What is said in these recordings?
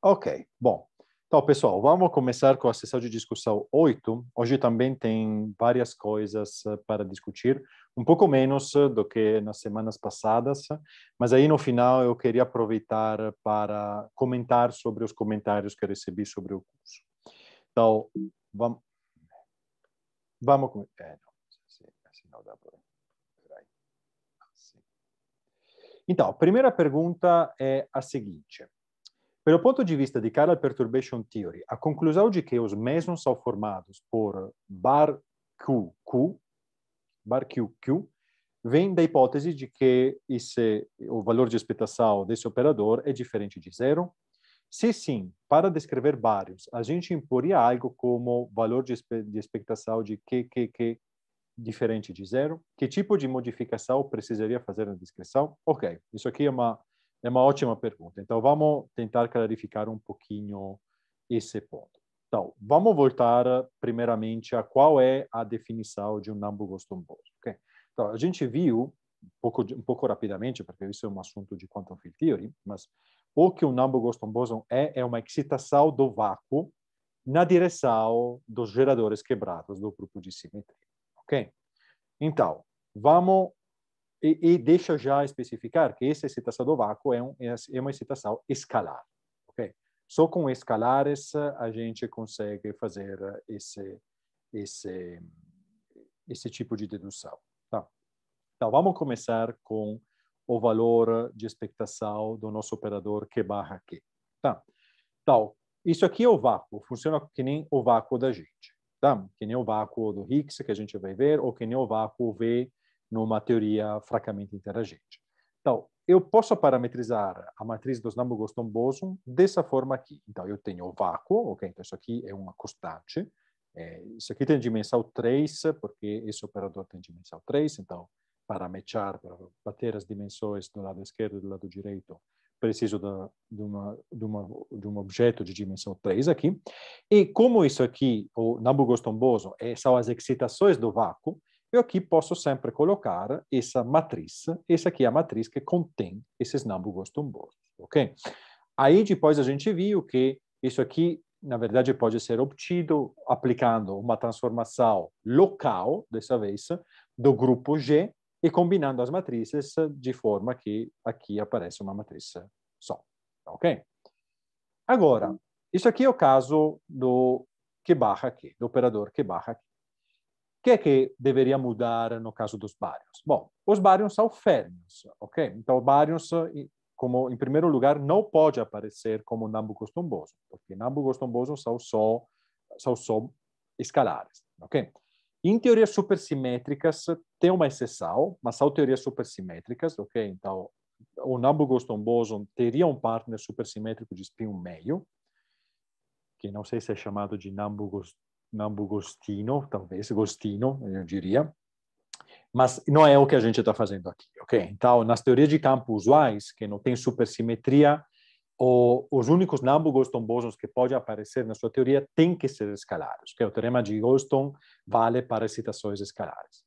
Ok, bom. Então, pessoal, vamos começar com a sessão de discussão 8. Hoje também tem várias coisas para discutir, um pouco menos do que nas semanas passadas, mas aí no final eu queria aproveitar para comentar sobre os comentários que recebi sobre o curso. Então, vamos começar. Assim não dá para... Assim. Então, a primeira pergunta é a seguinte. Pelo ponto de vista de Chiral Perturbation Theory, a conclusão de que os mesons são formados por bar QQ vem da hipótese de que o valor de expectação desse operador é diferente de zero. Se sim, para descrever vários, a gente imporia algo como valor de expectação de QQQ diferente de zero. Que tipo de modificação precisaria fazer na descrição? Ok, isso aqui é uma ótima pergunta. Então, vamos tentar clarificar um pouquinho esse ponto. Então, vamos voltar primeiramente a qual é a definição de um number gostomboso. Okay? Então, a gente viu, um pouco rapidamente, porque isso é um assunto de quantum field theory, mas o que um number gostomboso é uma excitação do vácuo na direção dos geradores quebrados do grupo de simetria. Ok? Então, vamos... E deixa já especificar que essa excitação do vácuo é uma excitação escalar. Okay? Só com escalares a gente consegue fazer esse tipo de dedução. Tá? Então, vamos começar com o valor de expectação do nosso operador Q barra Q. Tá? Então, isso aqui é o vácuo, funciona que nem o vácuo da gente. Tá? Que nem o vácuo do Higgs, que a gente vai ver, ou que nem o vácuo V numa teoria fracamente interagente. Então, eu posso parametrizar a matriz dos Nambu-Gostom boson dessa forma aqui. Então, eu tenho o vácuo, ok? Então, isso aqui é uma constante. Isso aqui tem dimensão 3, porque esse operador tem dimensão 3. Então, para matchar, para bater as dimensões do lado esquerdo e do lado direito, preciso de um objeto de dimensão 3 aqui. E como isso aqui, o Nambu-Gostom boson, são as excitações do vácuo, eu aqui posso sempre colocar essa matriz. Essa aqui é a matriz que contém esses Nambu-Gostom boson, ok? Aí depois a gente viu que isso aqui, na verdade, pode ser obtido aplicando uma transformação local, dessa vez, do grupo G, e combinando as matrizes de forma que aqui aparece uma matriz só. Ok? Agora, isso aqui é o caso do Q barra Q, do operador Q barra Q. O que é que deveria mudar no caso dos bárions? Bom, os bárions são férmions, ok? Então, bárions, como em primeiro lugar, não pode aparecer como Nambu-Gostom boson, porque Nambu-Gostom boson são só escalares, ok? Em teorias supersimétricas, tem uma exceção, mas são teorias supersimétricas, ok? Então, o Nambu-Gostom boson teria um partner supersimétrico de spin meio, que não sei se é chamado de Nambu-Gostino, talvez Gostino, eu diria. Mas não é o que a gente está fazendo aqui, ok? Então, nas teorias de campo usuais, que não tem supersimetria, os únicos Nambu-Gostom bosons que podem aparecer na sua teoria têm que ser escalares, que o teorema de Gostom vale para excitações escalares.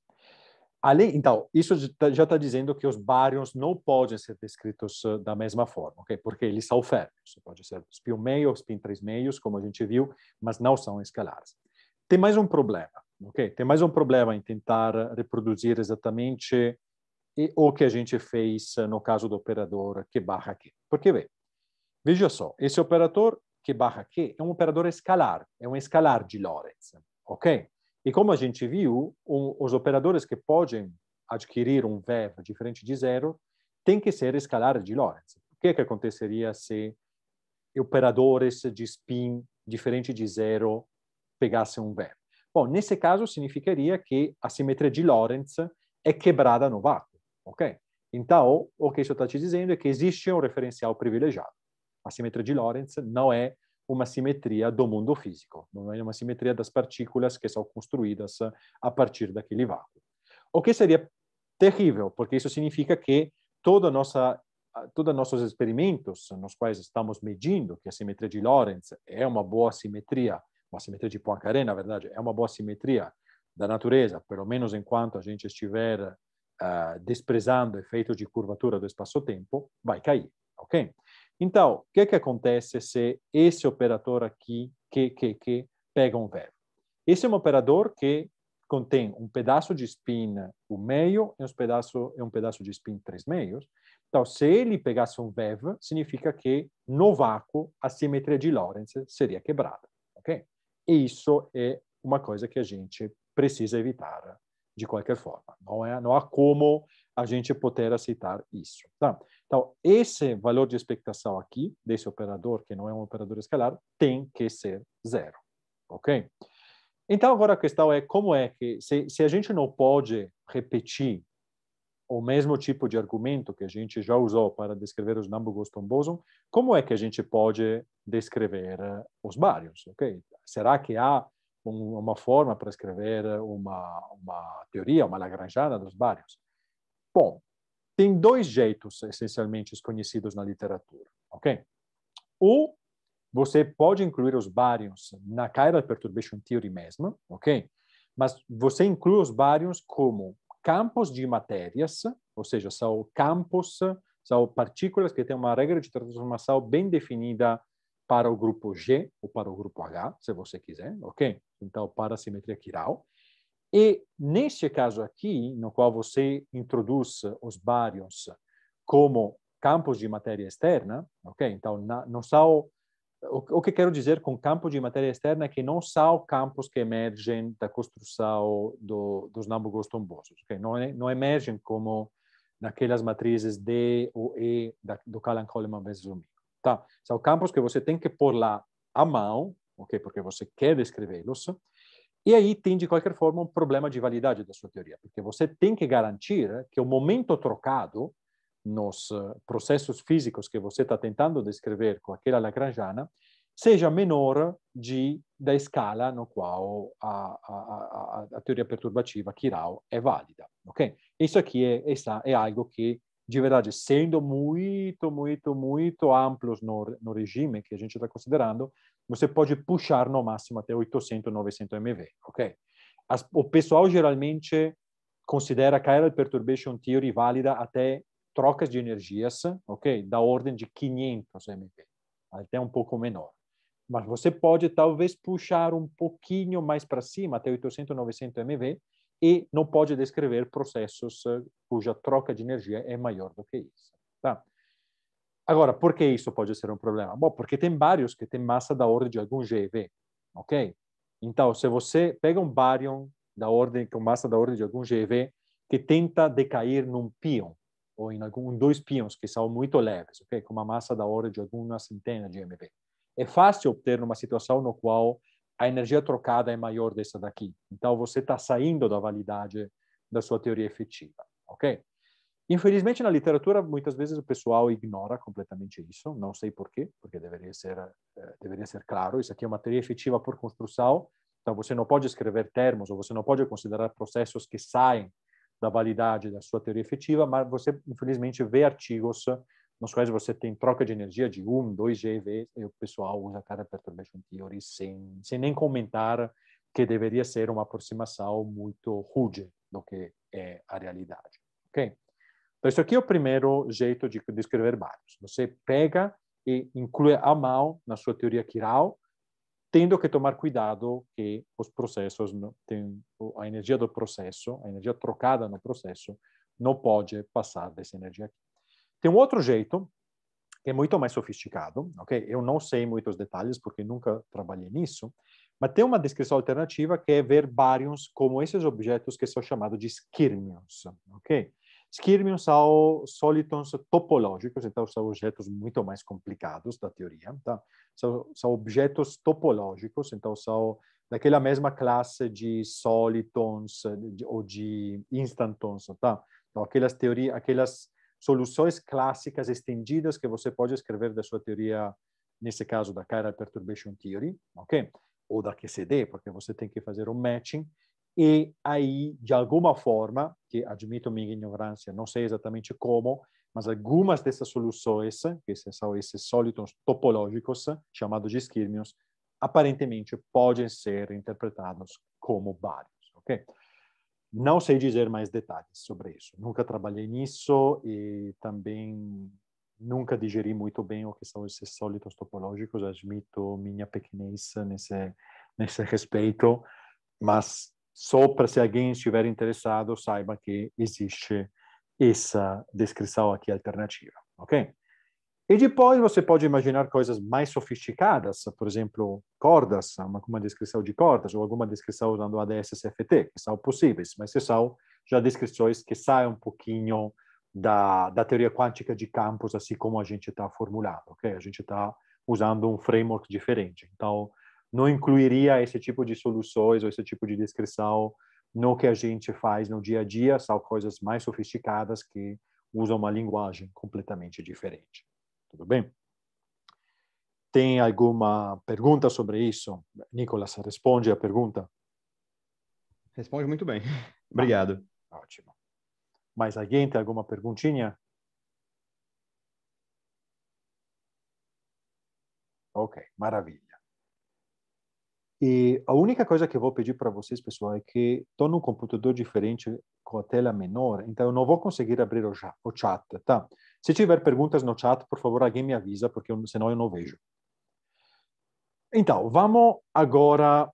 Então, isso já está dizendo que os bárions não podem ser descritos da mesma forma, ok? Porque eles são férmions. Pode ser spin meio, spin 3 meios, como a gente viu, mas não são escalares. Tem mais um problema, ok? Tem mais um problema em tentar reproduzir exatamente o que a gente fez no caso do operador Q barra Q. Porque, veja só, esse operador Q barra Q é um operador escalar, é um escalar de Lorentz, ok? E como a gente viu, os operadores que podem adquirir um VEV diferente de zero têm que ser escalares de Lorentz. O que aconteceria se operadores de spin diferente de zero pegassem um VEV? Bom, nesse caso, significaria que a simetria de Lorentz é quebrada no vácuo, ok? Então, o que isso está te dizendo é que existe um referencial privilegiado. A simetria de Lorentz não é uma simetria do mundo físico, não é uma simetria das partículas que são construídas a partir daquele vácuo. O que seria terrível, porque isso significa que todos nossos experimentos, nos quais estamos medindo que a simetria de Lorentz é uma boa simetria, uma simetria de Poincaré, na verdade, é uma boa simetria da natureza, pelo menos enquanto a gente estiver desprezando o efeito de curvatura do espaço-tempo, vai cair, ok? Então, o que acontece se esse operador aqui, que pega um verbo? Esse é um operador que contém um pedaço de spin 1/2 e um pedaço de spin 3/2. Então, se ele pegasse um VEV, significa que no vácuo a simetria de Lorentz seria quebrada, ok? E isso é uma coisa que a gente precisa evitar de qualquer forma. Não há como a gente poder aceitar isso. Tá? Então, esse valor de expectação aqui, desse operador, que não é um operador escalar, tem que ser zero, ok? Então, agora a questão é como é que, se a gente não pode repetir o mesmo tipo de argumento que a gente já usou para descrever os Nambu-Goston boson, como é que a gente pode descrever os bários? Okay? Será que há uma forma para escrever uma teoria, uma lagrangiana dos bários? Bom, tem dois jeitos essencialmente conhecidos na literatura. Okay? Ou você pode incluir os bários na Chiral Perturbation Theory mesmo, ok? Mas você inclui os bários como campos de matérias, ou seja, são campos, são partículas que têm uma regra de transformação bem definida para o grupo G ou para o grupo H, se você quiser, ok? Então, para a simetria quiral. E, neste caso aqui, no qual você introduz os bários como campos de matéria externa, ok? Então, não são o que quero dizer com campo de matéria externa é que não são campos que emergem da construção dos Nambu-Goston boson. Okay? Não emergem como naquelas matrizes D ou E do Callan-Coleman Vezzoumino. Tá? São campos que você tem que pôr lá à mão, okay? Porque você quer descrevê-los, e aí tem, de qualquer forma, um problema de validade da sua teoria, porque você tem que garantir que o momento trocado nos processos físicos que você está tentando descrever com aquela lagrangiana seja menor da escala no qual a teoria perturbativa chiral é válida. Okay? Isso aqui é algo que, de verdade, sendo muito, muito, muito amplos no regime que a gente está considerando, você pode puxar no máximo até 800, 900 MV. Okay? O pessoal geralmente considera a Chiral Perturbation Theory válida até trocas de energias, ok? Da ordem de 500 MV, até um pouco menor. Mas você pode talvez puxar um pouquinho mais para cima, até 800, 900 MV, e não pode descrever processos cuja troca de energia é maior do que isso. Tá? Agora, por que isso pode ser um problema? Bom, porque tem bários que têm massa da ordem de algum GeV, ok? Então, se você pega um bárion com massa da ordem de algum GeV que tenta decair num pion, ou em dois pions que são muito leves, ok? Com uma massa da ordem de alguma centena de MV. É fácil obter numa situação no qual a energia trocada é maior dessa daqui. Então, você está saindo da validade da sua teoria efetiva, ok? Infelizmente, na literatura, muitas vezes o pessoal ignora completamente isso. Não sei por quê, porque deveria ser claro. Isso aqui é uma teoria efetiva por construção. Então, você não pode escrever termos, ou você não pode considerar processos que saem da validade da sua teoria efetiva, mas você, infelizmente, vê artigos nos quais você tem troca de energia de 1, 2 GeV, e o pessoal usa cada perturbation theory sem nem comentar que deveria ser uma aproximação muito rude do que é a realidade. Ok? Então, isso aqui é o primeiro jeito de descrever bários. Você pega e inclui à mão na sua teoria chiral, tendo que tomar cuidado que os processos, a energia do processo, a energia trocada no processo, não pode passar dessa energia aqui. Tem um outro jeito, que é muito mais sofisticado, ok? Eu não sei muitos detalhes, porque nunca trabalhei nisso, mas tem uma descrição alternativa que é ver bárions como esses objetos que são chamados de skirmions, ok? Skirmions são solitons topológicos, então são objetos muito mais complicados da teoria, tá? São objetos topológicos, então são daquela mesma classe de solitons ou de instantons, tá? Então aquelas soluções clássicas estendidas que você pode escrever da sua teoria, nesse caso da Chiral Perturbation Theory, ok? Ou da QCD, porque você tem que fazer um matching, e aí, de alguma forma, que admito minha ignorância, não sei exatamente como, mas algumas dessas soluções, que são esses sólitons topológicos, chamados de skirmions, aparentemente podem ser interpretados como bários, ok? Não sei dizer mais detalhes sobre isso. Nunca trabalhei nisso e também nunca digeri muito bem o que são esses sólidos topológicos, admito minha pequenez nesse respeito, mas só para se alguém estiver interessado, saiba que existe essa descrição aqui alternativa, ok? E depois você pode imaginar coisas mais sofisticadas, por exemplo, cordas, uma descrição de cordas, ou alguma descrição usando ADS-CFT, que são possíveis, mas são já descrições que saem um pouquinho da teoria quântica de campos, assim como a gente está formulando, ok? A gente está usando um framework diferente. Então, não incluiria esse tipo de soluções ou esse tipo de descrição no que a gente faz no dia a dia, são coisas mais sofisticadas que usam uma linguagem completamente diferente. Tudo bem? Tem alguma pergunta sobre isso? Nicolas, responde a pergunta. Responde muito bem. Obrigado. Ótimo. Mais alguém tem alguma perguntinha? Ok, maravilha. E a única coisa que eu vou pedir para vocês, pessoal, é que estou num computador diferente com a tela menor, então eu não vou conseguir abrir o chat, tá? Se tiver perguntas no chat, por favor, alguém me avisa, porque senão eu não vejo. Então, vamos agora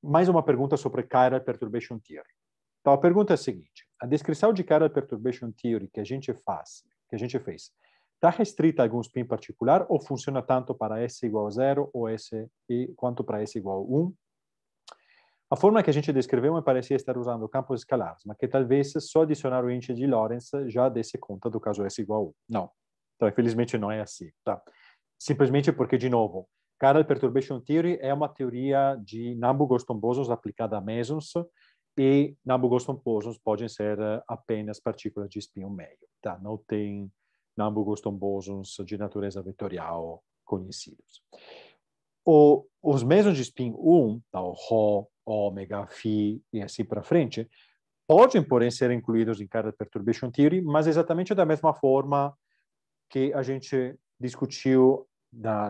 mais uma pergunta sobre Chiral Perturbation Theory. Então, a pergunta é a seguinte: a descrição de Chiral Perturbation Theory que a gente fez, está restrita a algum spin particular ou funciona tanto para S igual a 0 ou S quanto para S igual a 1? A forma que a gente descreveu me parecia estar usando campos escalares, mas que talvez só adicionar o índice de Lorentz já desse conta do caso S igual a 1. Não. Então, infelizmente, não é assim. Tá? Simplesmente porque, de novo, Chiral Perturbation Theory é uma teoria de Nambu-Goston bosons aplicada a mesons, e Nambu-Goston bosons podem ser apenas partículas de spin 1 meio. Tá? Não tem Nambu-Goston bosons de natureza vetorial conhecidos. Os mesons de spin 1, tá, o Rho, ômega, Φ e assim para frente, podem, porém, ser incluídos em Chiral Perturbation Theory, mas exatamente da mesma forma que a gente discutiu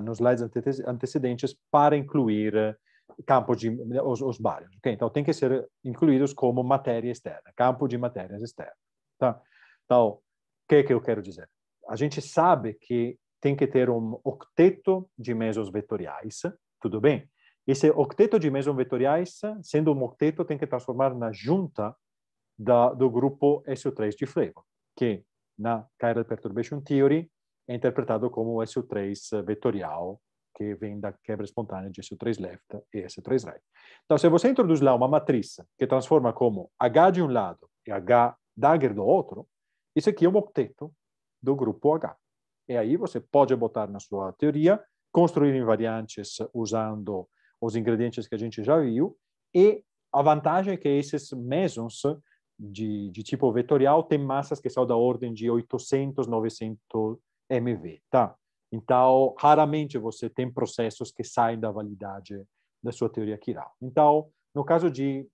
nos slides antecedentes para incluir campos de os bários. Okay? Então, tem que ser incluídos como matéria externa, campo de matérias externas. Tá? Então, o que eu quero dizer? A gente sabe que tem que ter um octeto de mesons vetoriais, tudo bem? Esse octeto de mesons vetoriais, sendo um octeto, tem que transformar na junta do grupo SO3 de Flavor, que na Chiral Perturbation Theory é interpretado como o SO3 vetorial, que vem da quebra espontânea de SO3 left e SO3 right. Então, se você introduz lá uma matriz que transforma como H de um lado e H dagger do outro, isso aqui é um octeto do grupo H. E aí você pode botar na sua teoria, construir invariantes usando os ingredientes que a gente já viu, e a vantagem é que esses mesons de tipo vetorial têm massas que são da ordem de 800, 900 MV, tá? Então, raramente você tem processos que saem da validade da sua teoria quiral. Então, no caso de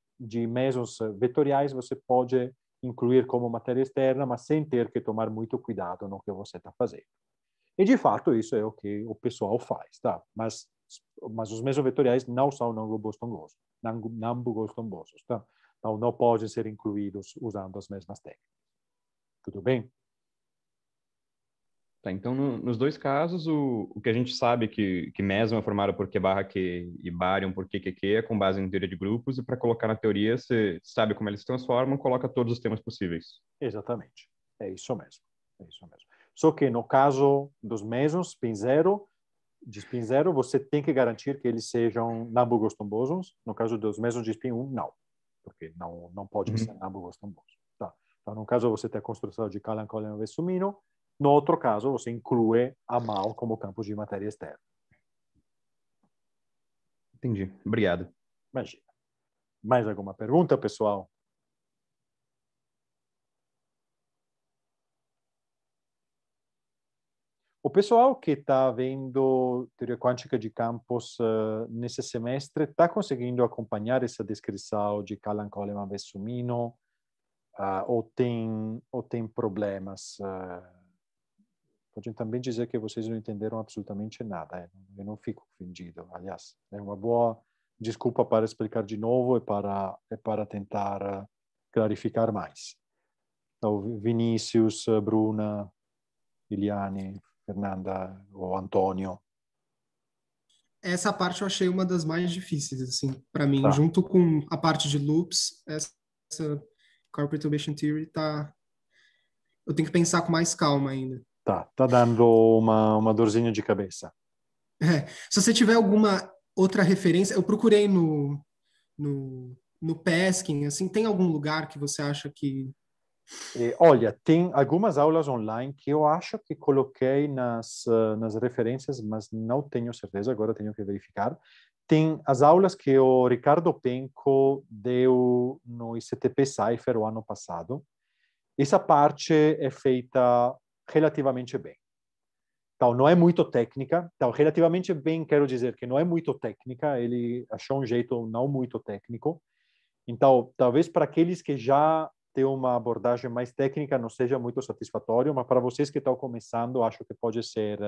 mesons vetoriais, você pode incluir como matéria externa, mas sem ter que tomar muito cuidado no que você está fazendo. E, de fato, isso é o que o pessoal faz, tá? Mas os mesons vetoriais não são Nambu-Goston-Bosons, tá? Então, não podem ser incluídos usando as mesmas técnicas. Tudo bem? Tá, então, nos dois casos, o que a gente sabe que meson é formado por Q barra Q e bárion por QQQ é com base em teoria de grupos, e para colocar na teoria, você sabe como eles se transformam, coloca todos os temas possíveis. Exatamente. É isso mesmo. É isso mesmo. Só que no caso dos mesons, de spin 0, você tem que garantir que eles sejam Nambu-Goston bosons. No caso dos mesons de spin 1, não. Porque não pode ser Nambu-Goston boson. Tá? Então, no caso, você tem a construção de Calan-Coleman-Vessumino. No outro caso, você inclui a MAO como campo de matéria externa. Entendi. Obrigado. Imagina. Mais alguma pergunta, pessoal? O pessoal que está vendo teoria quântica de campos nesse semestre está conseguindo acompanhar essa descrição de Calan-Coleman-Vessumino ou tem problemas? Pode também dizer que vocês não entenderam absolutamente nada. Eu não fico ofendido. Aliás, é uma boa desculpa para explicar de novo e para tentar clarificar mais. Então, Vinícius, Bruna. Iliane, Fernanda ou Antônio? Essa parte eu achei uma das mais difíceis, assim, para mim, Tá, junto com a parte de loops, essa Core Perturbation Theory eu tenho que pensar com mais calma ainda. tá dando uma dorzinha de cabeça. Se você tiver alguma outra referência, eu procurei no Peskin, assim, tem algum lugar que você acha que... Olha, tem algumas aulas online que eu acho que coloquei nas referências, mas não tenho certeza, agora tenho que verificar. Tem as aulas que o Ricardo Penco deu no ICTP Cypher o ano passado. Essa parte é feita relativamente bem. Então, não é muito técnica. Então, relativamente bem, quero dizer que não é muito técnica. Ele achou um jeito não muito técnico. Então, talvez para aqueles que já têm uma abordagem mais técnica não seja muito satisfatório, mas para vocês que estão começando, acho que pode ser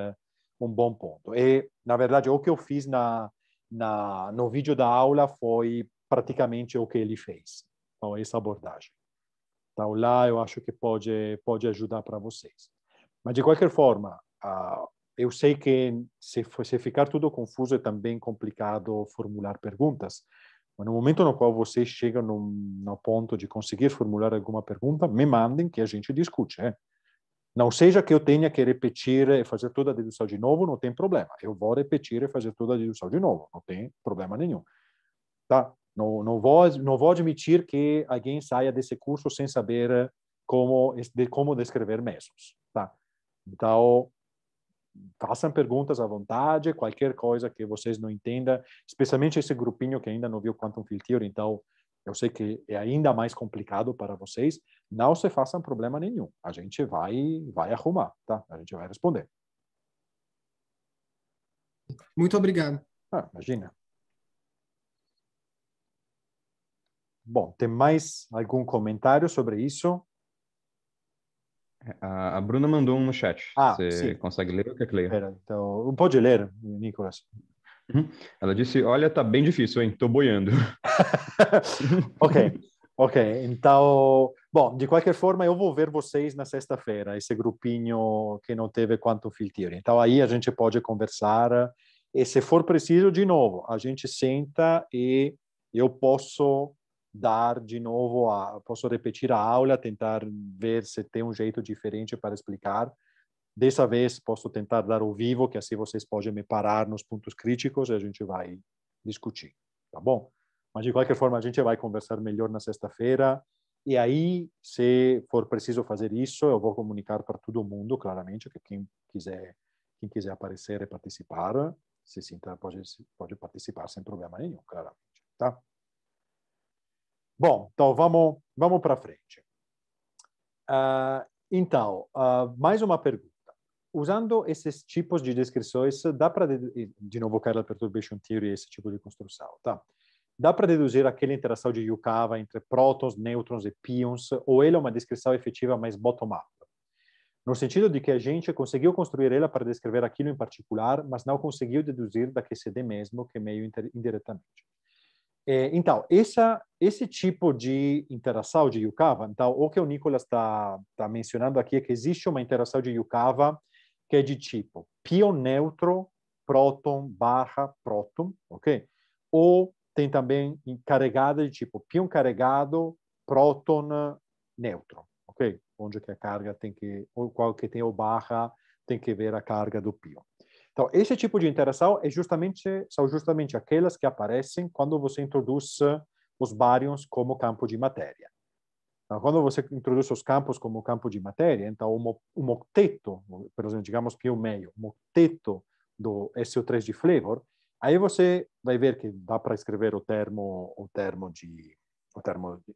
um bom ponto. E, na verdade, o que eu fiz no vídeo da aula foi praticamente o que ele fez. Então, essa abordagem. Então, lá eu acho que pode ajudar para vocês. Mas, de qualquer forma, eu sei que se ficar tudo confuso é também complicado formular perguntas. Mas no momento no qual vocês chegam no ponto de conseguir formular alguma pergunta, me mandem que a gente discute. Não seja que eu tenha que repetir e fazer toda a dedução de novo, não tem problema. Eu vou repetir e fazer toda a dedução de novo, não tem problema nenhum. Tá? Não vou admitir que alguém saia desse curso sem saber como descrever mesos. Tá? Então, façam perguntas à vontade, qualquer coisa que vocês não entendam, especialmente esse grupinho que ainda não viu Quantum Field Theory, então eu sei que é ainda mais complicado para vocês, não se façam problema nenhum. A gente vai arrumar, tá? A gente vai responder. Muito obrigado. Imagina. Bom, tem mais algum comentário sobre isso? A Bruna mandou um no chat. Você Sim. consegue ler ou quer que leia? Espera, então, pode ler, Nicolas. Ela disse, olha, tá bem difícil, hein? Tô boiando. Ok. Então, bom, de qualquer forma, eu vou ver vocês na sexta-feira, esse grupinho que não teve Quantum Field Theory. Então, aí a gente pode conversar e, se for preciso, de novo, a gente senta e eu posso dar de novo, posso repetir a aula, tentar ver se tem um jeito diferente para explicar. Dessa vez, posso tentar dar ao vivo, que assim vocês podem me parar nos pontos críticos e a gente vai discutir, tá bom? Mas, de qualquer forma, a gente vai conversar melhor na sexta-feira. E aí, se for preciso fazer isso, eu vou comunicar para todo mundo, claramente, que quem quiser aparecer e participar, se sinta, pode participar sem problema nenhum, claramente, tá? Bom, então vamos para frente. Então, mais uma pergunta. Usando esses tipos de descrições, dá para, de novo, Chiral Perturbation Theory, esse tipo de construção, tá? Dá para deduzir aquela interação de Yukawa entre prótons, nêutrons e pions, ou ela é uma descrição efetiva mais bottom-up? No sentido de que a gente conseguiu construir ela para descrever aquilo em particular, mas não conseguiu deduzir da QCD mesmo, que meio indiretamente. Então, esse tipo de interação de Yukawa, então, o que o Nicolas está mencionando aqui é que existe uma interação de Yukawa que é de tipo pion neutro, próton barra próton, ok? Ou tem também carregada de tipo pion carregado, próton neutro, ok? Onde que a carga tem que, ou qual que tem o barra, tem que ver a carga do pion. Então, esse tipo de interação são justamente aquelas que aparecem quando você introduz os baryons como campo de matéria. Então, quando você introduz os campos como campo de matéria, então o moteto, por exemplo, digamos que o meio, o moteto do SO3 de Flavor, aí você vai ver que dá para escrever o termo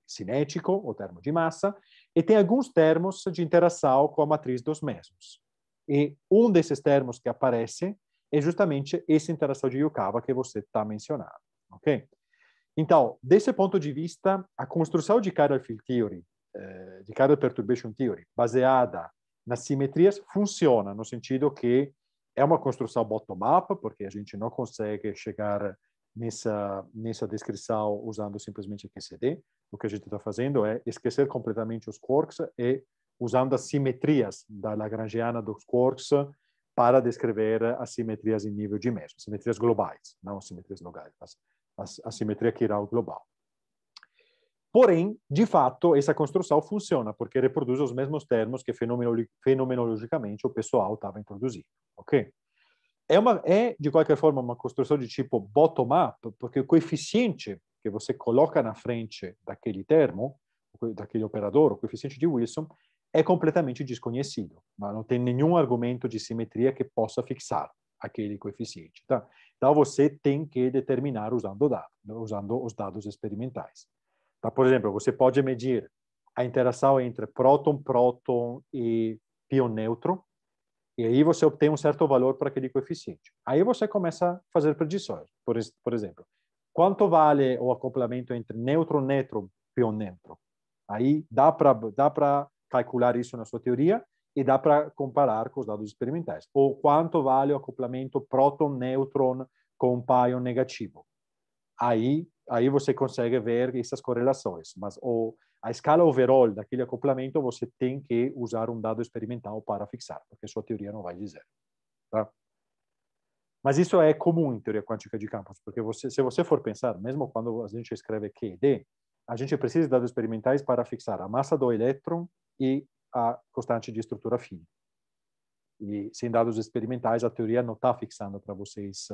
cinético, o termo de massa, e tem alguns termos de interação com a matriz dos mesmos. E um desses termos que aparece é justamente essa interação de Yukawa que você está mencionando, ok? Então, desse ponto de vista, a construção de Chiral Field Theory, de Chiral Perturbation Theory, baseada nas simetrias, funciona no sentido que é uma construção bottom-up, porque a gente não consegue chegar nessa descrição usando simplesmente QCD. O que a gente está fazendo é esquecer completamente os quarks e usando as simetrias da Lagrangiana dos quarks para descrever as simetrias em nível de meso, simetrias globais, não simetrias locais, mas a simetria chiral global. Porém, de fato, essa construção funciona, porque reproduz os mesmos termos que fenomenologicamente o pessoal estava introduzindo, ok? É, de qualquer forma, uma construção de tipo bottom-up, porque o coeficiente que você coloca na frente daquele termo, daquele operador, o coeficiente de Wilson, é completamente desconhecido. Não tem nenhum argumento de simetria que possa fixar aquele coeficiente. Tá? Então, você tem que determinar usando os dados experimentais. Tá? Por exemplo, você pode medir a interação entre próton-próton e pion-nêutron, e aí você obtém um certo valor para aquele coeficiente. Aí você começa a fazer predições. Por exemplo, quanto vale o acoplamento entre nêutron-nêutron, pion-nêutron? Aí dá para calcular isso na sua teoria e dá para comparar com os dados experimentais. Ou quanto vale o acoplamento próton-nêutron com pion negativo? Aí você consegue ver essas correlações. Mas a escala overall daquele acoplamento você tem que usar um dado experimental para fixar, porque sua teoria não vai dizer. Tá? Mas isso é comum em teoria quântica de campos, porque se você for pensar, mesmo quando a gente escreve QED, a gente precisa de dados experimentais para fixar a massa do elétron e a constante de estrutura fina. E sem dados experimentais, a teoria não está fixando para vocês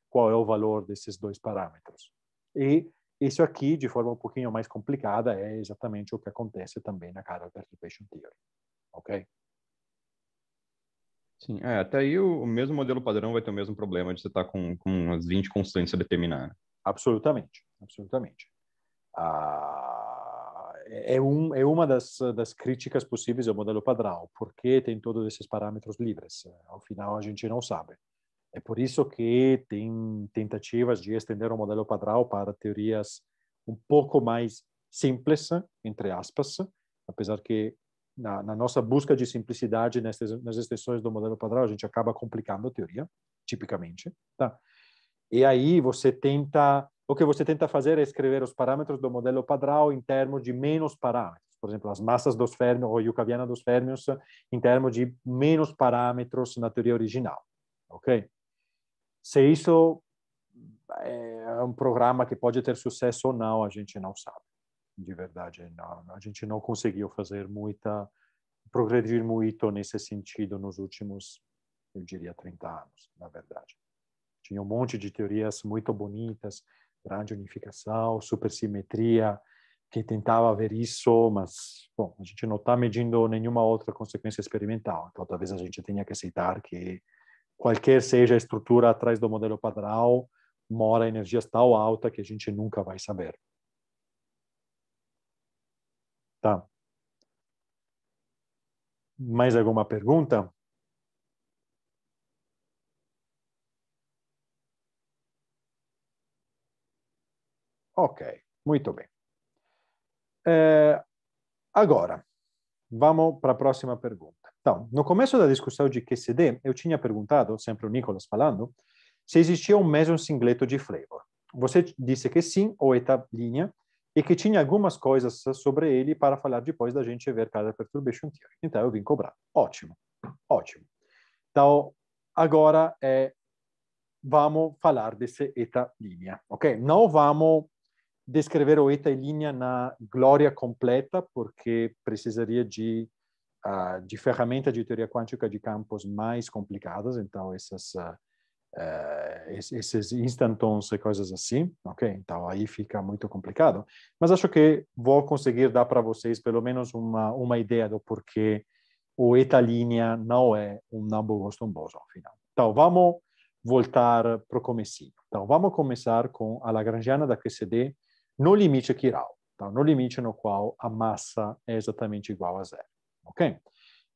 qual é o valor desses dois parâmetros. E isso aqui, de forma um pouquinho mais complicada, é exatamente o que acontece também na Chiral Perturbation Theory. Ok? Sim, até aí o mesmo modelo padrão vai ter o mesmo problema de você estar com umas 20 constantes a determinar. Absolutamente, absolutamente. É uma das críticas possíveis ao modelo padrão, porque tem todos esses parâmetros livres. Ao final, a gente não sabe. É por isso que tem tentativas de estender o modelo padrão para teorias um pouco mais simples, entre aspas, apesar que na nossa busca de simplicidade nas extensões do modelo padrão, a gente acaba complicando a teoria, tipicamente. Tá? E aí o que você tenta fazer é escrever os parâmetros do modelo padrão em termos de menos parâmetros. Por exemplo, as massas dos férmions, ou Yukaviana dos férmions, em termos de menos parâmetros na teoria original. Ok? Se isso é um programa que pode ter sucesso ou não, a gente não sabe. De verdade, não. A gente não conseguiu progredir muito nesse sentido nos últimos, eu diria, 30 anos, na verdade. Tinha um monte de teorias muito bonitas, grande unificação, supersimetria, que tentava ver isso, mas, bom, a gente não está medindo nenhuma outra consequência experimental. Então, talvez a gente tenha que aceitar que qualquer seja a estrutura atrás do modelo padrão, mora energias tão alta que a gente nunca vai saber. Tá. Mais alguma pergunta? Ok, muito bem. Agora, vamos para a próxima pergunta. Então, no começo da discussão de QCD, eu tinha perguntado, sempre o Nicolas falando, se existia um meson singleto de flavor. Você disse que sim, ou eta linha, e que tinha algumas coisas sobre ele para falar depois da gente ver cada perturbation theory. Então, eu vim cobrar. Ótimo, ótimo. Então, agora vamos falar desse eta linha, ok? Não vamos descrever o eta linha na glória completa, porque precisaria de ferramenta de teoria quântica de campos mais complicadas, então esses instantons e coisas assim, ok? Então aí fica muito complicado, mas acho que vou conseguir dar para vocês pelo menos uma ideia do porquê o eta linha não é um number Boston boson ao final. Então vamos voltar para o comecinho. Então vamos começar com a Lagrangiana da QCD no limite chiral, então, no limite no qual a massa é exatamente igual a zero, ok?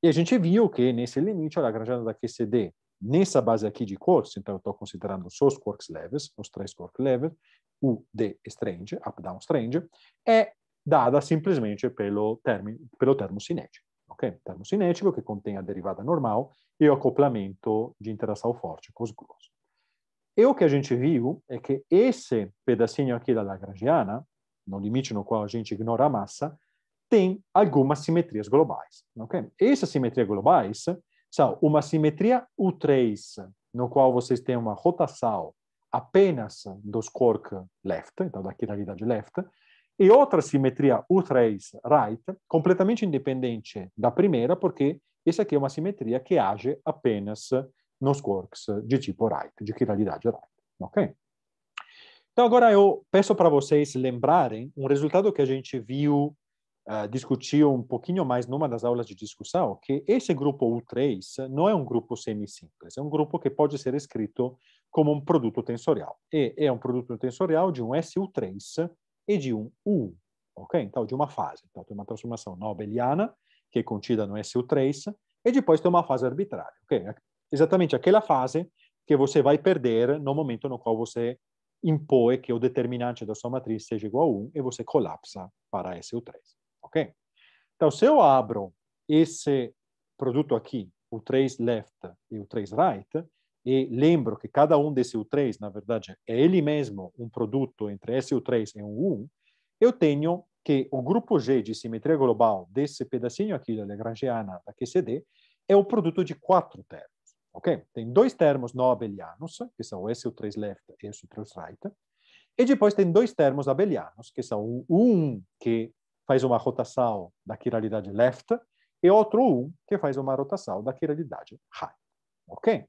E a gente viu que nesse limite a Lagrangiana da QCD, nessa base aqui de quarks, então eu estou considerando só os quarks leves, os três quarks leves, U, D strange, up-down strange, é dada simplesmente pelo termo cinético, ok? Termo cinético que contém a derivada normal e o acoplamento de interação forte com os gluons. E o que a gente viu é que esse pedacinho aqui da Lagrangiana, no limite no qual a gente ignora a massa, tem algumas simetrias globais. Okay? Essas simetrias globais são uma simetria U3, no qual vocês têm uma rotação apenas dos quark left, então da quiralidade left, e outra simetria U3 right, completamente independente da primeira, porque essa aqui é uma simetria que age apenas nos quarks de tipo right, de quiralidade right. Ok? Então agora eu peço para vocês lembrarem um resultado que a gente viu, discutiu um pouquinho mais numa das aulas de discussão, que esse grupo U3 não é um grupo semisimples, é um grupo que pode ser escrito como um produto tensorial. E é um produto tensorial de um SU3 e de um U, ok? Então, de uma fase. Então, tem uma transformação nobeliana, que é contida no SU3, e depois tem uma fase arbitrária, ok? Exatamente aquela fase que você vai perder no momento no qual você impõe que o determinante da sua matriz seja igual a 1 e você colapsa para SU3, ok? Então, se eu abro esse produto aqui, o 3 left e o 3 right, e lembro que cada um desse U3, na verdade, é ele mesmo um produto entre SU3 e um U, eu tenho que o grupo G de simetria global desse pedacinho aqui da Lagrangiana da QCD é o produto de 4 termos. Ok? Tem 2 termos não abelianos, que são o SU3 left e o SU3 right, e depois tem 2 termos abelianos, que são o U1, que faz uma rotação da quiralidade left, e outro U1, que faz uma rotação da quiralidade right. Ok?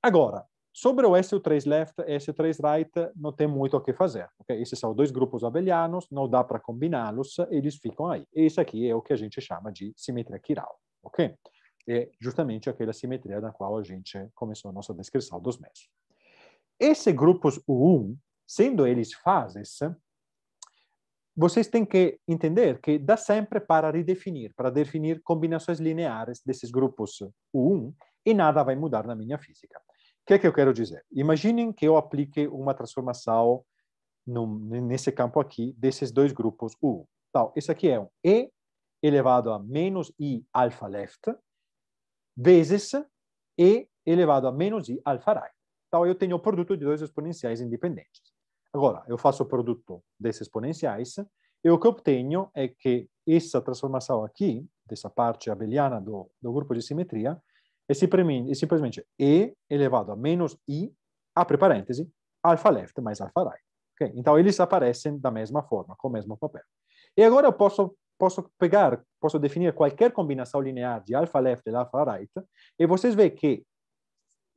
Agora, sobre o SU3 left e SU3 right, não tem muito o que fazer. Okay? Esses são 2 grupos abelianos, não dá para combiná-los, eles ficam aí. Esse aqui é o que a gente chama de simetria quiral. Ok? É justamente aquela simetria na qual a gente começou a nossa descrição dos mesmos. Esses grupos U1, sendo eles fases, vocês têm que entender que dá sempre para redefinir, para definir combinações lineares desses grupos U1 e nada vai mudar na minha física. O que é que eu quero dizer? Imaginem que eu aplique uma transformação nesse campo aqui desses 2 grupos U1. Então, esse aqui é um E elevado a menos I alfa left vezes E elevado a menos I alfa right. Então, eu tenho o produto de 2 exponenciais independentes. Agora, eu faço o produto desses exponenciais e o que eu obtenho é que essa transformação aqui, dessa parte abeliana do grupo de simetria, é simplesmente E elevado a menos I, abre parêntese, alfa left mais alfa right. Okay? Então, eles aparecem da mesma forma, com o mesmo papel. E agora eu posso definir qualquer combinação linear de alfa left e alfa right, e vocês veem que,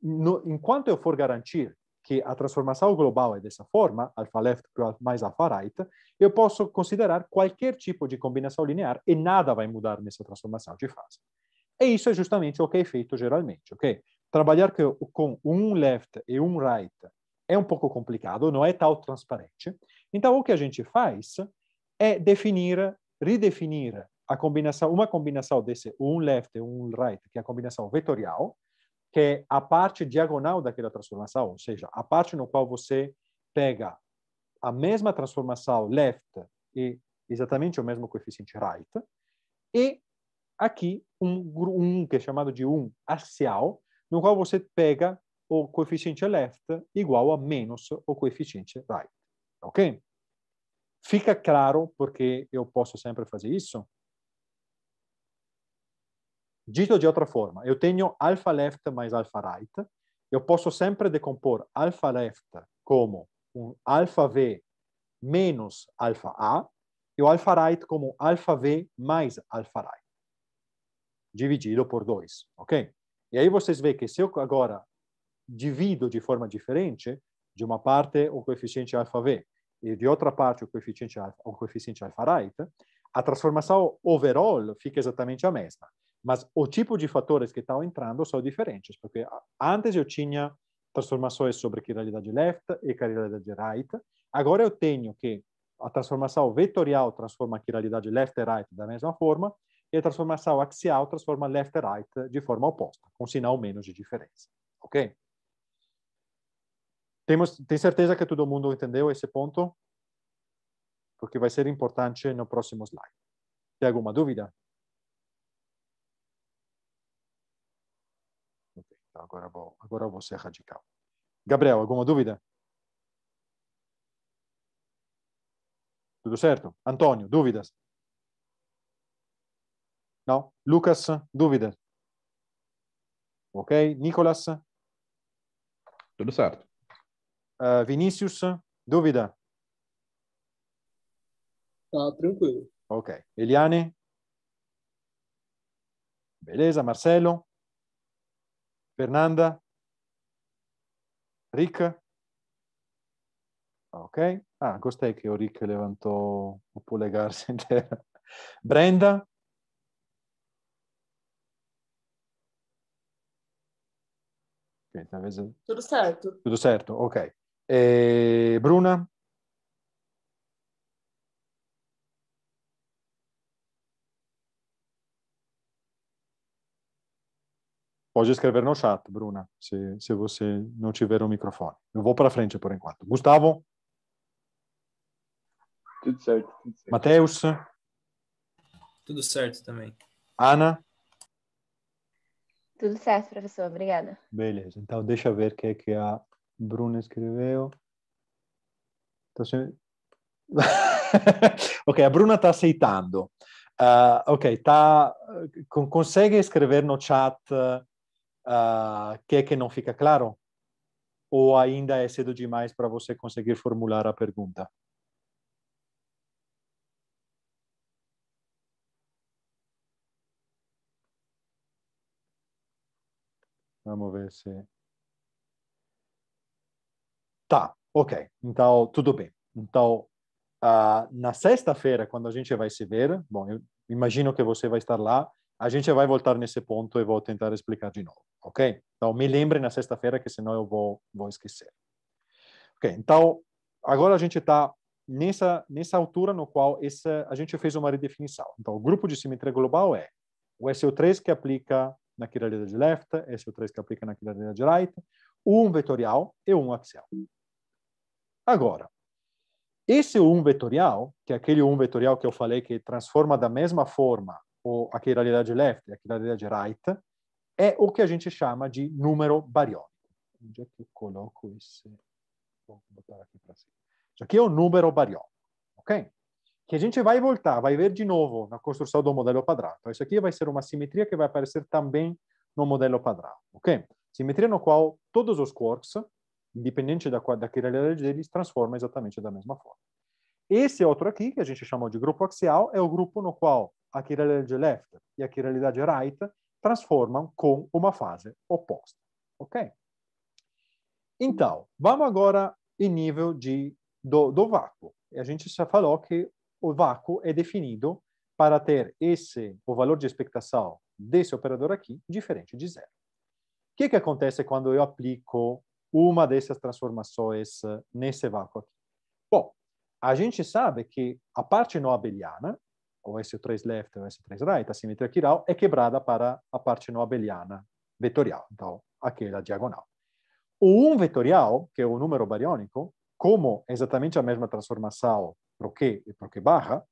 enquanto eu for garantir que a transformação global é dessa forma, alfa left mais alfa right, eu posso considerar qualquer tipo de combinação linear e nada vai mudar nessa transformação de fase. E isso é justamente o que é feito geralmente, ok? Trabalhar com um left e um right é um pouco complicado, não é tão transparente. Então, o que a gente faz é redefinir uma combinação desse um left e um right, que é a combinação vetorial, que é a parte diagonal daquela transformação, ou seja, a parte no qual você pega a mesma transformação left e exatamente o mesmo coeficiente right, e aqui um que é chamado de axial, no qual você pega o coeficiente left igual a menos o coeficiente right. Ok? Fica claro porque eu posso sempre fazer isso? Dito de outra forma, eu tenho alfa left mais alfa right, eu posso sempre decompor alfa left como um alfa V menos alfa A e o alfa right como alfa V mais alfa right, dividido por 2, ok? E aí vocês veem que se eu agora divido de forma diferente, de uma parte o coeficiente alfa V e de outra parte o coeficiente alfa right, a transformação overall fica exatamente a mesma. Mas o tipo de fatores que estão entrando são diferentes, porque antes eu tinha transformações sobre quiralidade left e quiralidade right, agora eu tenho que a transformação vetorial transforma a quiralidade left e right da mesma forma, e a transformação axial transforma left e right de forma oposta, com sinal menos de diferença. Ok? Tem certeza que todo mundo entendeu esse ponto? Porque vai ser importante no próximo slide. Tem alguma dúvida? Okay, então agora eu vou ser radical. Gabriel, alguma dúvida? Tudo certo? Antônio, dúvidas? Não? Lucas, dúvida? Ok? Nicolas? Tudo certo. Vinícius, dúvida? Tá tranquilo. Ok. Eliane? Beleza. Marcelo? Fernanda? Rick? Ok. Ah, gostei che o Rick levantou o polegar sem terra. Brenda? Ok, talvez... Tudo certo. Tudo certo, ok. Bruna? Pode escrever no chat, Bruna, se você não tiver o microfone. Eu vou para frente por enquanto. Gustavo? Tudo certo, tudo certo. Mateus? Tudo certo também. Ana? Tudo certo, professor. Obrigada. Beleza, então deixa eu ver o que é que a Bruna escreveu. Ok, a Bruna está aceitando. Ok, consegue escrever no chat que é que não fica claro? Ou ainda é cedo demais para você conseguir formular a pergunta? Vamos ver se... Tá, ok. Então, tudo bem. Então, na sexta-feira, quando a gente vai se ver, bom, eu imagino que você vai estar lá, a gente vai voltar nesse ponto e vou tentar explicar de novo, ok? Então, me lembre na sexta-feira, que senão eu vou esquecer. Ok, então, agora a gente está nessa altura no qual a gente fez uma redefinição. Então, o grupo de simetria global é o SO3 que aplica na quiralidade left, SO3 que aplica na quiralidade right, um vetorial e um axial. Agora, esse 1 vetorial, que é aquele 1 vetorial que eu falei que transforma da mesma forma a quiralidade left e a quiralidade right, é o que a gente chama de número bariônico. Onde é que eu coloco esse? Vou botar aqui para cima. Isso aqui é o número bariônico, ok? Que a gente vai voltar, vai ver de novo na construção do modelo padrão. Então, isso aqui vai ser uma simetria que vai aparecer também no modelo padrão, ok? Simetria no qual todos os quarks, independente da quiralidade deles, transformam exatamente da mesma forma. Esse outro aqui, que a gente chamou de grupo axial, é o grupo no qual a quiralidade left e a quiralidade right transformam com uma fase oposta, ok? Então, vamos agora em nível do vácuo. A gente já falou que o vácuo é definido para ter o valor de expectação desse operador aqui diferente de zero. O que acontece quando eu aplico uma dessas transformações nesse vácuo aqui? Bom, a gente sabe que a parte não abeliana, o SO3 left ou SO3 right, a simetria quiral, é quebrada para a parte não abeliana vetorial, então aquela diagonal. O 1 vetorial, que é o número bariônico, como é exatamente a mesma transformação para o Q e para o Q barra,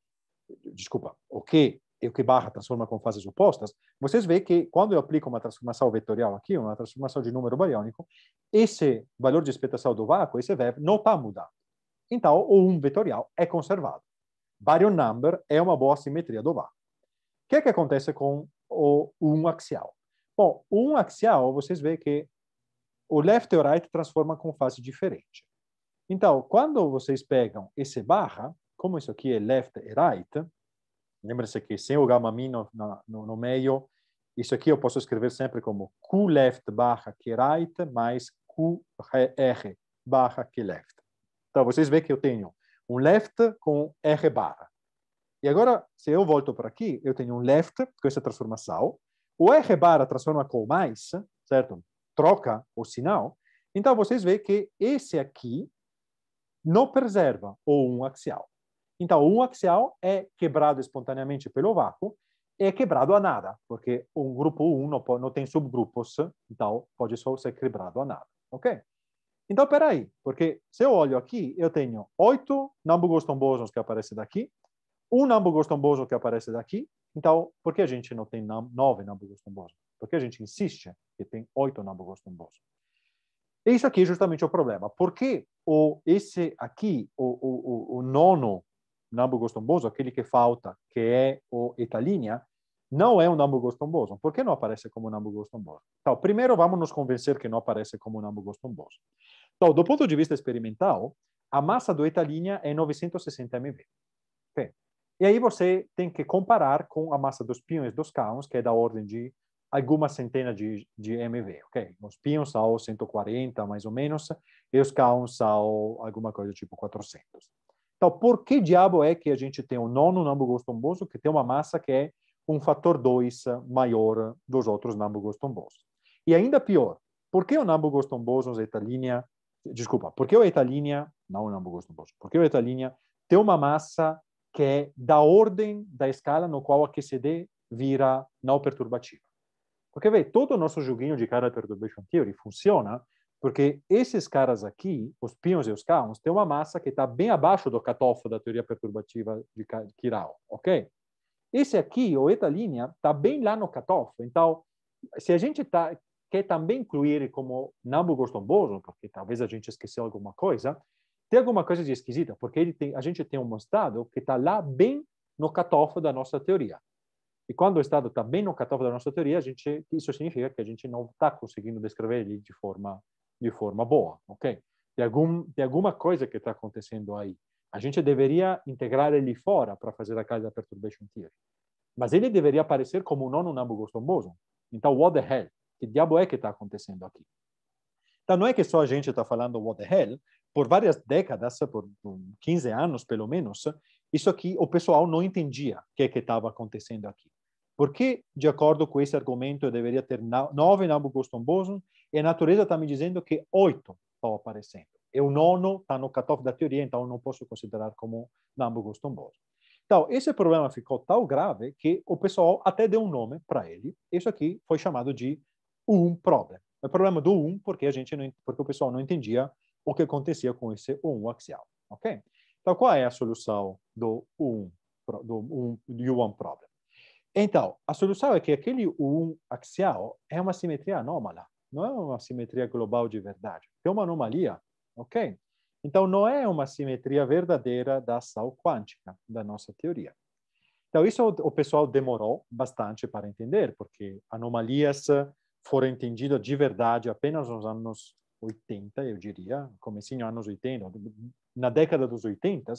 desculpa, o Q e o Q barra transforma com fases opostas, vocês veem que quando eu aplico uma transformação vetorial aqui, uma transformação de número bariônico, esse valor de expectação do vácuo, esse VEV, não está mudando. Então, o 1 vetorial é conservado. Baryon number é uma boa simetria do vácuo. O que acontece com o 1 axial? Bom, o 1 axial, vocês veem que o left e o right transformam com fase diferente. Então, quando vocês pegam esse barra, como isso aqui é left e right, lembre-se que sem o gamma min no meio, isso aqui eu posso escrever sempre como Q left barra Q right mais QR barra Q left. Então, vocês veem que eu tenho um left com R barra. E agora, se eu volto para aqui, eu tenho um left com essa transformação. O R barra transforma com mais, certo? Troca o sinal. Então, vocês veem que esse aqui não preserva o 1 axial. Então, o 1 axial é quebrado espontaneamente pelo vácuo e é quebrado a nada, porque um grupo 1 não tem subgrupos, então pode só ser quebrado a nada. Ok? Então, peraí, porque se eu olho aqui, eu tenho 8 Nambu-Goldstone bosons que aparecem daqui, um Nambu-Goldstone boson que aparece daqui. Então, por que a gente não tem 9 Nambu-Goldstone bosons? Porque a gente insiste que tem 8 Nambu-Goldstone bosons. Isso aqui é justamente o problema. Porque esse aqui, o nono Nambu-Goldstone boson, aquele que falta, que é o eta linha, não é um Nabu-Goldstone boson. Por que não aparece como um Nabu-Goldstone boson? Então, primeiro vamos nos convencer que não aparece como um Nabu-Goldstone boson. Então, do ponto de vista experimental, a massa do eta-linha é 960 MeV. Okay? E aí você tem que comparar com a massa dos piões dos cáons, que é da ordem de algumas centenas de MeV. Okay? Os piões são 140, mais ou menos, e os cáons são alguma coisa tipo 400. Então, por que diabo é que a gente tem um nono Nabu-Goldstone boson que tem uma massa que é um fator 2 maior dos outros Nabu-Goldstone bosons? E ainda pior, por que o Nabu-Goldstone boson eta-linha, desculpa, por que o eta-linha, não o Nabu-Goldstone boson, por que o eta-linha tem uma massa que é da ordem da escala no qual a QCD vira não perturbativa? Porque, vê, todo o nosso joguinho de Chiral Perturbation Theory funciona porque esses caras aqui, os piões e os cáons, têm uma massa que está bem abaixo do cutoff da teoria perturbativa de Chiral, ok? Esse aqui, o eta-linha, está bem lá no cutoff. Então, se a gente quer também incluir ele como Nabu-Goldstone boson, porque talvez a gente esqueceu alguma coisa, tem alguma coisa de esquisita, porque a gente tem um estado que está lá bem no cutoff da nossa teoria. E quando o estado está bem no cutoff da nossa teoria, isso significa que a gente não está conseguindo descrever ele de forma boa, ok? Tem alguma coisa que está acontecendo aí. A gente deveria integrar ele fora para fazer a Chiral Perturbation Theory. Mas ele deveria aparecer como um nono Nabu-Goldstone boson. Então, what the hell? Que diabo é que está acontecendo aqui? Então, não é que só a gente está falando what the hell. Por várias décadas, por 15 anos pelo menos, isso aqui o pessoal não entendia o que estava acontecendo aqui. Porque, de acordo com esse argumento, eu deveria ter 9 Nabu-Goldstone boson e a natureza está me dizendo que 8 estão aparecendo. E o nono está no cutoff da teoria, então eu não posso considerar como Nabu-Goldstone boson. Então, esse problema ficou tão grave que o pessoal até deu um nome para ele. Isso aqui foi chamado de U1 problem. O problema do U1 porque o pessoal não entendia o que acontecia com esse U1 axial, ok? Então, qual é a solução do U1 problem? Então, a solução é que aquele U1 axial é uma simetria anômala, não é uma simetria global de verdade. É uma anomalia, ok? Então, não é uma simetria verdadeira da ação quântica da nossa teoria. Então, isso o pessoal demorou bastante para entender, porque anomalias foram entendidas de verdade apenas nos anos 80, eu diria, comecinho anos 80, na década dos 80,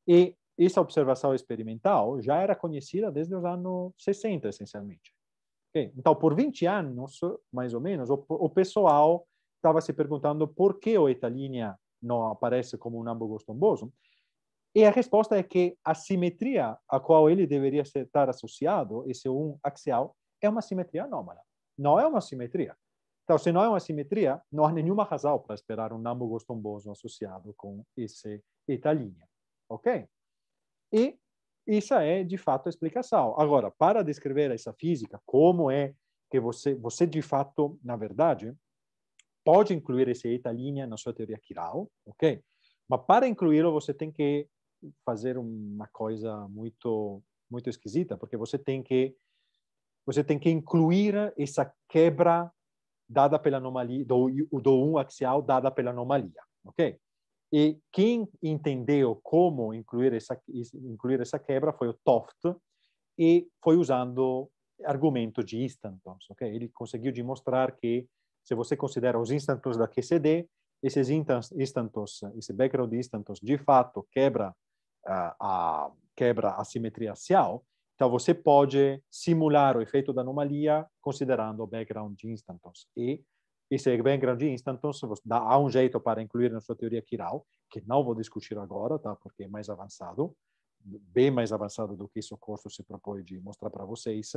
e essa observação experimental já era conhecida desde os anos 60, essencialmente. Okay? Então, por 20 anos, mais ou menos, o pessoal estava se perguntando por que o eta-linha não aparece como um Nabu-Goldstone boson, e a resposta é que a simetria a qual ele deveria estar associado, esse U1 axial, é uma simetria anômala. Não é uma simetria. Então, se não é uma simetria, não há nenhuma razão para esperar um Nabu-Goldstone boson associado com esse eta-linha. Ok? E isso é, de fato, a explicação. Agora, para descrever essa física, como é que você de fato, na verdade, pode incluir esse eta-linha na sua teoria chiral, ok? Mas para incluí-lo, você tem que fazer uma coisa muito esquisita, porque você tem que incluir essa quebra dada pela anomalia, do U1 axial dada pela anomalia, ok? E quem entendeu como incluir essa quebra foi o Toft, e foi usando argumento de instantons, ok? Ele conseguiu demonstrar que se você considera os instantons da QCD, esses instantons, esse background instantons, de fato, quebra a simetria axial. Então, você pode simular o efeito da anomalia considerando o background de instantons. E esse background de instantons há um jeito para incluir na sua teoria chiral, que não vou discutir agora, tá? Porque é mais avançado, bem mais avançado do que isso o curso se propõe de mostrar para vocês.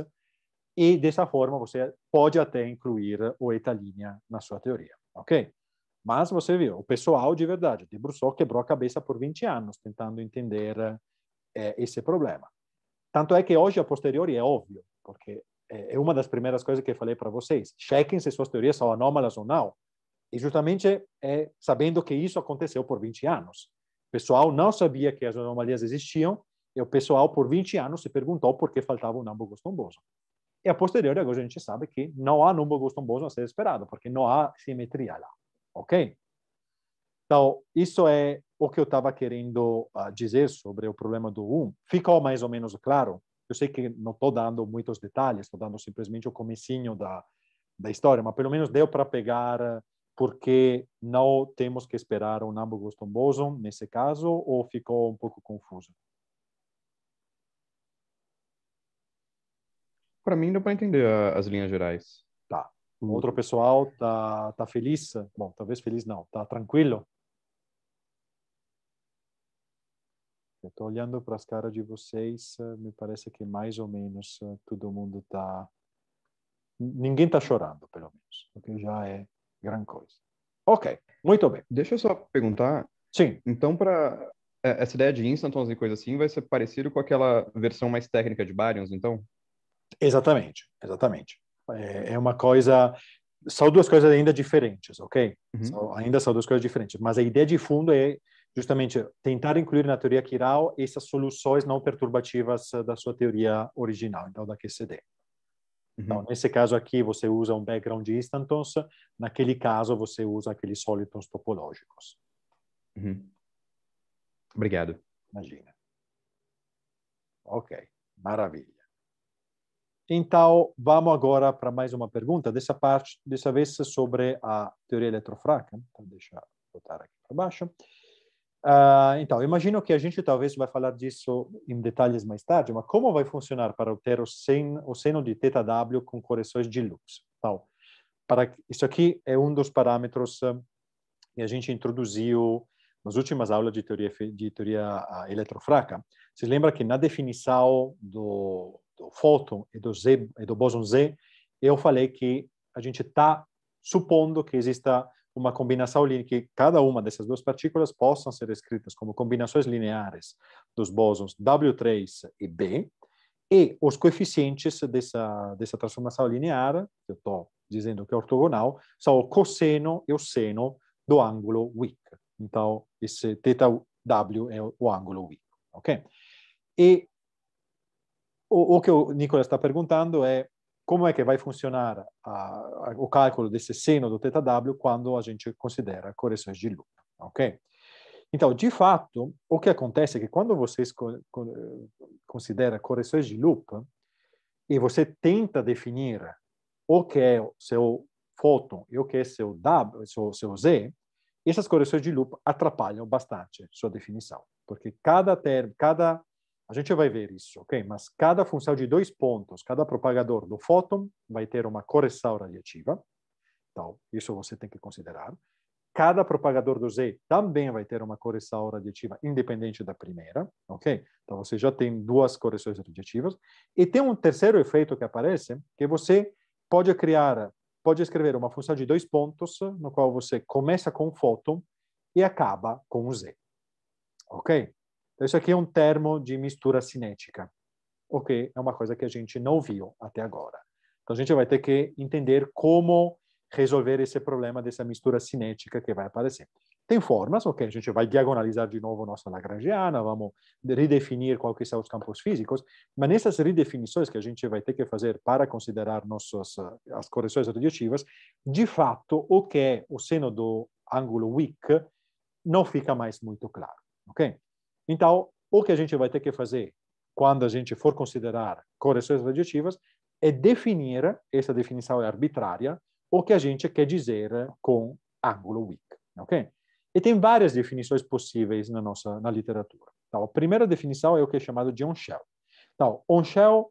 E, dessa forma, você pode até incluir o eta-linha na sua teoria, ok? Mas você viu, o pessoal de verdade debruçou, quebrou a cabeça por 20 anos tentando entender esse problema. Tanto é que hoje, a posteriori, é óbvio, porque é uma das primeiras coisas que eu falei para vocês. Chequem se suas teorias são anômalas ou não. E justamente sabendo que isso aconteceu por 20 anos. O pessoal não sabia que as anomalias existiam, e o pessoal, por 20 anos, se perguntou por que faltava um Nabu-Goldstone boson. E a posteriori, agora a gente sabe que não há Nabu-Goldstone boson a ser esperado, porque não há simetria lá. Ok? Então, isso é o que eu estava querendo dizer sobre o problema do U1. Ficou mais ou menos claro eu sei que não estou dando muitos detalhes, estou dando simplesmente o comecinho da história, mas pelo menos deu para pegar porque não temos que esperar um Nambu-Boston Boson nesse caso, ou ficou um pouco confuso? Para mim, deu para entender as linhas gerais. Tá. Outro pessoal tá feliz? Bom, talvez feliz não. Tá tranquilo? Eu estou olhando para as caras de vocês, me parece que mais ou menos todo mundo tá... Ninguém está chorando, pelo menos, o que já é grande coisa. Ok, muito bem. Deixa eu só perguntar. Sim. Então, para essa ideia de instantons e coisa assim, vai ser parecido com aquela versão mais técnica de Baryons, então? Exatamente. É uma coisa... São duas coisas ainda diferentes, ok? Ainda são duas coisas diferentes, mas a ideia de fundo é justamente tentar incluir na teoria quiral essas soluções não perturbativas da sua teoria original, então da QCD. Então, nesse caso aqui, você usa um background de instantons, naquele caso, você usa aqueles solitons topológicos. Obrigado. Imagina. Ok, maravilha. Então, vamos agora para mais uma pergunta, dessa vez sobre a teoria eletrofraca. Então, deixa eu botar aqui para baixo. Então, imagino que a gente talvez vai falar disso em detalhes mais tarde, mas como vai funcionar para obter o seno de θw com correções de loops? Então, isso aqui é um dos parâmetros que a gente introduziu nas últimas aulas de teoria eletrofraca. Você lembra que na definição do fóton e do bóson Z, eu falei que a gente está supondo que exista uma combinação linear, que cada uma dessas duas partículas possam ser escritas como combinações lineares dos bósons W3 e B, e os coeficientes dessa transformação linear, que eu estou dizendo que é ortogonal, são o cosseno e o seno do ângulo Wick. Então, esse θw é o ângulo Wick, ok? E o que o Nicola está perguntando é como é que vai funcionar o cálculo desse seno do θw quando a gente considera correções de loop, ok? Então, de fato, o que acontece é que quando você considera correções de loop e você tenta definir o que é o seu fóton e o que é seu Z, essas correções de loop atrapalham bastante sua definição, porque a gente vai ver isso, ok? Mas cada função de 2 pontos, cada propagador do fóton vai ter uma correção radiativa. Então, isso você tem que considerar. Cada propagador do Z também vai ter uma correção radiativa independente da primeira, ok? Então, você já tem 2 correções radiativas. E tem um terceiro efeito que aparece, que você pode escrever uma função de 2 pontos, no qual você começa com o fóton e acaba com o Z, ok? Então, isso aqui é um termo de mistura cinética, ok? É uma coisa que a gente não viu até agora. Então, a gente vai ter que entender como resolver esse problema dessa mistura cinética que vai aparecer. Tem formas, ok? A gente vai diagonalizar de novo a nossa Lagrangiana, vamos redefinir quais são os campos físicos, mas nessas redefinições que a gente vai ter que fazer para considerar as correções radiativas, de fato, o que é o seno do ângulo Wick não fica mais muito claro, ok? Então, o que a gente vai ter que fazer quando a gente for considerar correções radiativas é definir, essa definição é arbitrária, o que a gente quer dizer com ângulo Wick, ok? E tem várias definições possíveis na literatura. Então, a primeira definição é o que é chamado de on-shell. Então, on-shell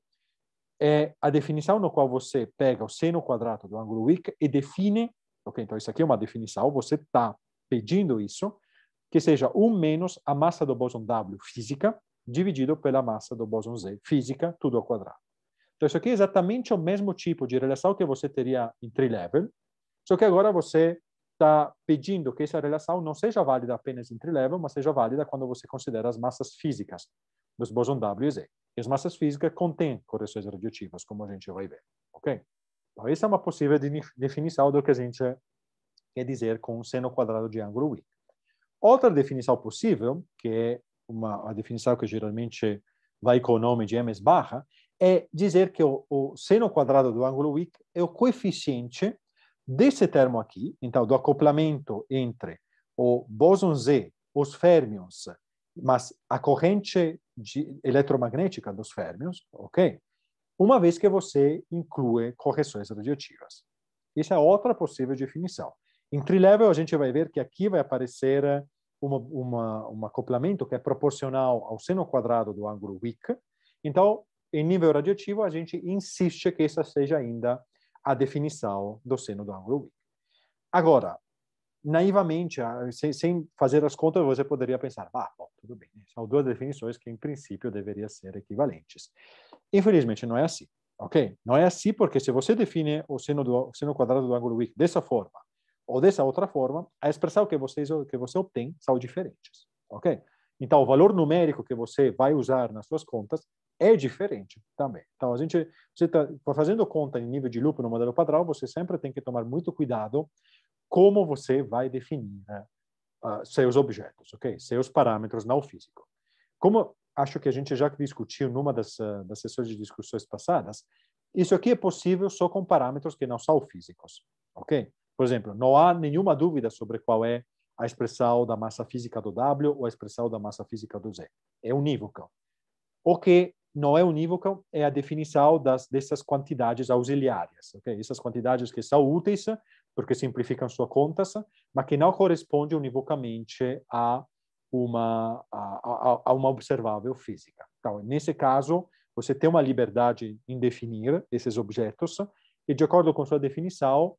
é a definição no qual você pega o seno quadrado do ângulo Wick e define, ok? Então, isso aqui é uma definição, você está pedindo isso, que seja 1 menos a massa do bóson W física dividido pela massa do bóson Z física, tudo ao quadrado. Então, isso aqui é exatamente o mesmo tipo de relação que você teria em tree-level, só que agora você está pedindo que essa relação não seja válida apenas em tree-level, mas seja válida quando você considera as massas físicas dos bóson W e Z. E as massas físicas contêm correções radioativas, como a gente vai ver, ok? Então, essa é uma possível definição do que a gente quer dizer com seno quadrado de ângulo Wick. Outra definição possível, que é a definição que geralmente vai com o nome de Ms-barra, é dizer que o seno quadrado do ângulo Wick é o coeficiente desse termo aqui, então do acoplamento entre o bóson Z, os férmions mas a corrente eletromagnética dos férmions, ok? Uma vez que você inclui correções radioativas. Isso é outra possível definição. Em tri-level, a gente vai ver que aqui vai aparecer um acoplamento que é proporcional ao seno quadrado do ângulo Wick. Então, em nível radioativo, a gente insiste que essa seja ainda a definição do seno do ângulo Wick. Agora, naivamente, sem fazer as contas, você poderia pensar, bom, tudo bem, são duas definições que, em princípio, deveriam ser equivalentes. Infelizmente, não é assim, ok? Não é assim porque se você define o seno quadrado do ângulo Wick dessa forma ou dessa outra forma, a expressão que você obtém são diferentes, ok? Então, o valor numérico que você vai usar nas suas contas é diferente também. Então, você está fazendo conta em nível de loop no modelo padrão, você sempre tem que tomar muito cuidado como você vai definir seus objetos, ok? Seus parâmetros não físicos. Como acho que a gente já discutiu numa das sessões de discussões passadas, isso aqui é possível só com parâmetros que não são físicos, ok? Por exemplo, não há nenhuma dúvida sobre qual é a expressão da massa física do W ou a expressão da massa física do Z. É unívoco. O que não é unívoco é a definição dessas quantidades auxiliares, ok? Essas quantidades que são úteis porque simplificam suas contas, mas que não correspondem univocamente a uma observável física. Então, nesse caso, você tem uma liberdade em definir esses objetos e, de acordo com sua definição,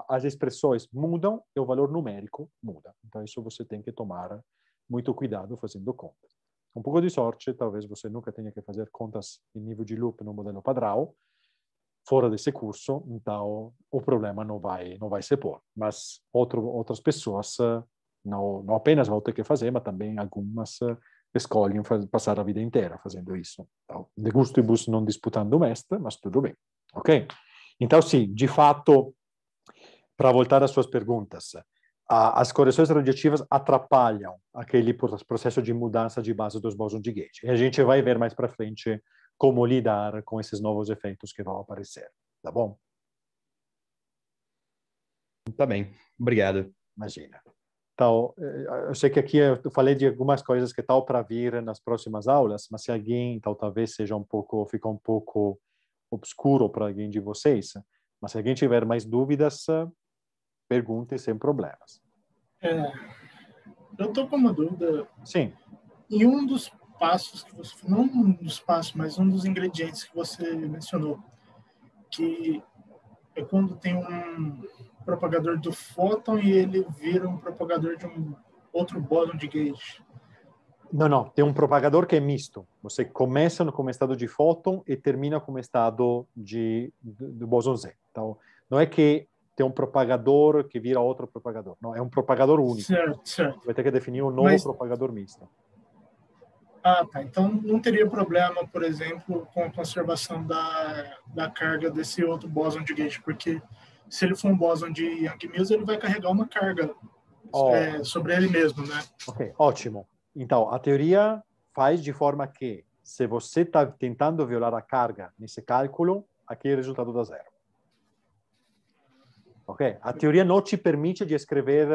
as expressões mudam e o valor numérico muda. Então, isso você tem que tomar muito cuidado fazendo contas. Um pouco de sorte, talvez você nunca tenha que fazer contas em nível de loop no modelo padrão, fora desse curso, então o problema não vai se pôr. Mas outras pessoas não apenas vão ter que fazer, mas também algumas escolhem passar a vida inteira fazendo isso. Então, de gustibus não disputando o mestre, mas tudo bem. Ok? Então, sim, de fato, para voltar às suas perguntas, as correções radioativas atrapalham aquele processo de mudança de base dos bósons de gauge. E a gente vai ver mais para frente como lidar com esses novos efeitos que vão aparecer. Tá bom? Tá bem. Obrigado. Imagina. Então, eu sei que aqui eu falei de algumas coisas que estão para vir nas próximas aulas, mas se alguém, então talvez fica um pouco obscuro para alguém de vocês, mas se alguém tiver mais dúvidas, pergunte sem problemas. Eu estou com uma dúvida. Sim. Em um dos passos que você... Não um dos passos, mas um dos ingredientes que você mencionou, que é quando tem um propagador do fóton e ele vira um propagador de um outro bóson de gauge. Não. Tem um propagador que é misto. Você começa como estado de fóton e termina como estado do bóson Z. Então, não é que tem um propagador que vira outro propagador. Não, é um propagador único. Certo. Vai ter que definir um novo propagador misto. Tá. Então, não teria problema, por exemplo, com a conservação da carga desse outro bóson de gauge, porque se ele for um bóson de Young-Mills, ele vai carregar uma carga sobre ele mesmo, né? Ok, ótimo. Então, a teoria faz de forma que, se você está tentando violar a carga nesse cálculo, aqui o resultado dá zero. Ok? A teoria não te permite de escrever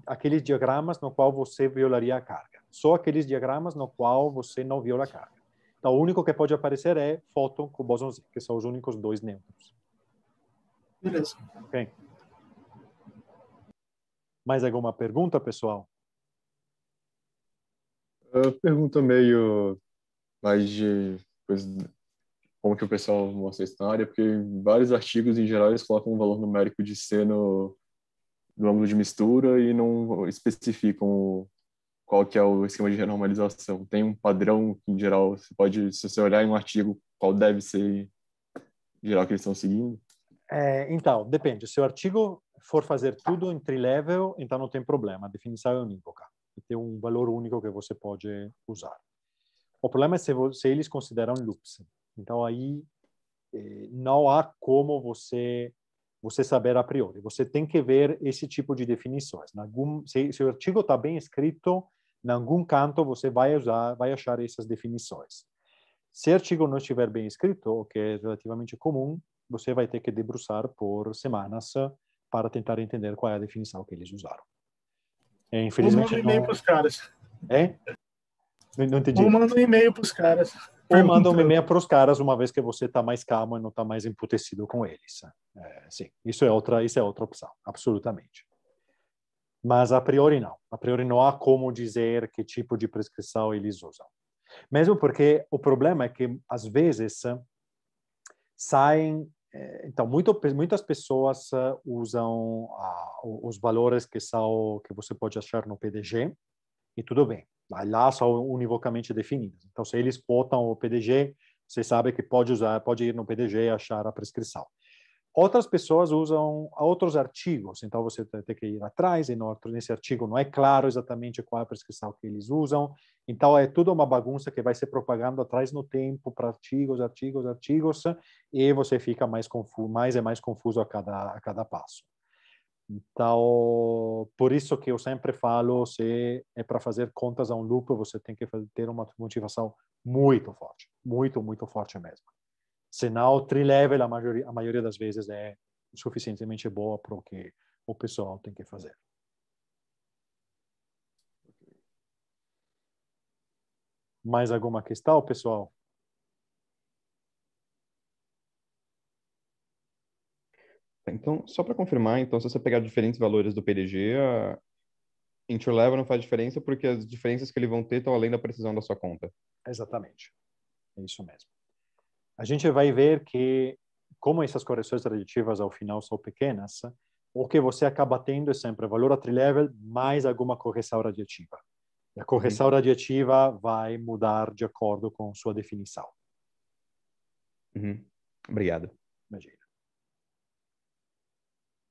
aqueles diagramas no qual você violaria a carga. Só aqueles diagramas no qual você não viola a carga. Então, o único que pode aparecer é fóton com bóson Z, que são os únicos dois nêutrons. Beleza. Ok? Mais alguma pergunta, pessoal? Pergunta meio mais de como que o pessoal mostra isso na área, porque em vários artigos, em geral, eles colocam um valor numérico de C no ângulo de mistura e não especificam qual que é o esquema de renormalização. Tem um padrão que, em geral, se você olhar em um artigo, qual deve ser, em geral, que eles estão seguindo? Então, depende. Se o artigo for fazer tudo em tri-level, então não tem problema. A definição é unívoca. Tem um valor único que você pode usar. O problema é se eles consideram loops. Então, aí não há como você saber a priori. Você tem que ver esse tipo de definições. Se o artigo está bem escrito, em algum canto você vai achar essas definições. Se o artigo não estiver bem escrito, o que é relativamente comum, você vai ter que debruçar por semanas para tentar entender qual é a definição que eles usaram. Infelizmente, não... para os caras. Não entendi. Ou manda um e-mail para os caras. Ou manda um e-mail para os caras uma vez que você está mais calmo e não está mais emputecido com eles. Sim, isso é outra opção, absolutamente. Mas a priori não. A priori não há como dizer que tipo de prescrição eles usam. Mesmo porque o problema é que, às vezes, saem... Então, muitas pessoas usam os valores que você pode achar no PDG, e tudo bem. Lá são univocamente definidos. Então, se eles botam o PDG, você sabe que pode ir no PDG e achar a prescrição. Outras pessoas usam outros artigos, então você tem que ir atrás, e nesse artigo não é claro exatamente qual é a prescrição que eles usam, então é tudo uma bagunça que vai se propagando atrás no tempo para artigos, e você fica mais confuso a cada passo. Então, por isso que eu sempre falo, se é para fazer contas a um loop, você tem que ter uma motivação muito forte, muito, muito forte mesmo. Senão, o tri-level, a maioria das vezes, é suficientemente boa para o que o pessoal tem que fazer. Mais alguma questão, pessoal? Então, só para confirmar, então, se você pegar diferentes valores do PDG, a interlevel não faz diferença porque as diferenças que eles vão ter estão além da precisão da sua conta. Exatamente. É isso mesmo. A gente vai ver que, como essas correções radiativas ao final são pequenas, o que você acaba tendo é sempre valor a tri-level mais alguma correção radiativa. E a correção radiativa vai mudar de acordo com sua definição. Obrigado. Imagina.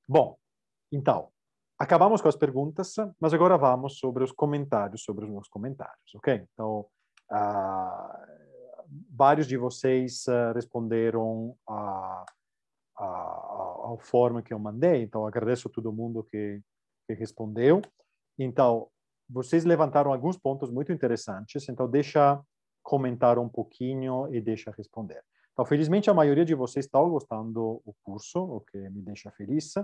Bom, então, acabamos com as perguntas, mas agora vamos sobre os comentários, sobre os meus comentários, ok? Então, vários de vocês responderam ao form que eu mandei, então agradeço a todo mundo que respondeu. Então, vocês levantaram alguns pontos muito interessantes, então deixa comentar um pouquinho e deixa responder. Então, felizmente, a maioria de vocês está gostando do curso, o que me deixa feliz.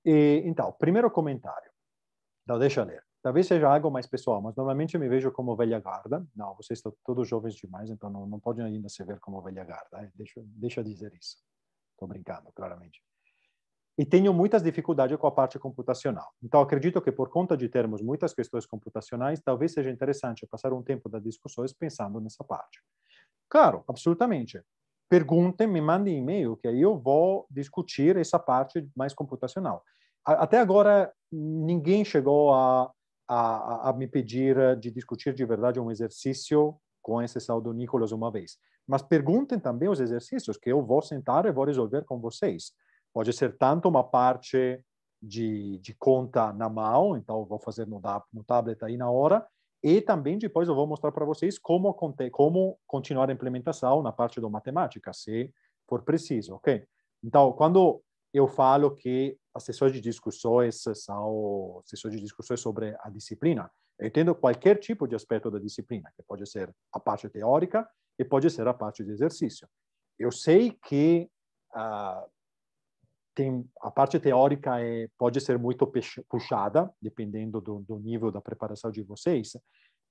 Então, primeiro comentário. Então, deixa eu ler. Talvez seja algo mais pessoal, mas normalmente eu me vejo como velha guarda. Não, vocês estão todos jovens demais, então não podem ainda se ver como velha guarda. Deixa eu dizer isso. Estou brincando, claramente. E tenho muitas dificuldades com a parte computacional. Então, acredito que por conta de termos muitas questões computacionais, talvez seja interessante passar um tempo das discussões pensando nessa parte. Claro, absolutamente. Perguntem, me mandem e-mail, que aí eu vou discutir essa parte mais computacional. Até agora, ninguém chegou a me pedir de discutir de verdade um exercício, com exceção do Nicolas uma vez. Mas perguntem também os exercícios, que eu vou sentar e vou resolver com vocês. Pode ser tanto uma parte de conta na mão, então eu vou fazer no tablet aí na hora, e também depois eu vou mostrar para vocês como continuar a implementação na parte da matemática, se for preciso, ok? Então, quando eu falo que as sessões de discussões são sessões de discussões sobre a disciplina, eu entendo qualquer tipo de aspecto da disciplina, que pode ser a parte teórica e pode ser a parte de exercício. Eu sei que a parte teórica pode ser muito puxada, dependendo do nível da preparação de vocês.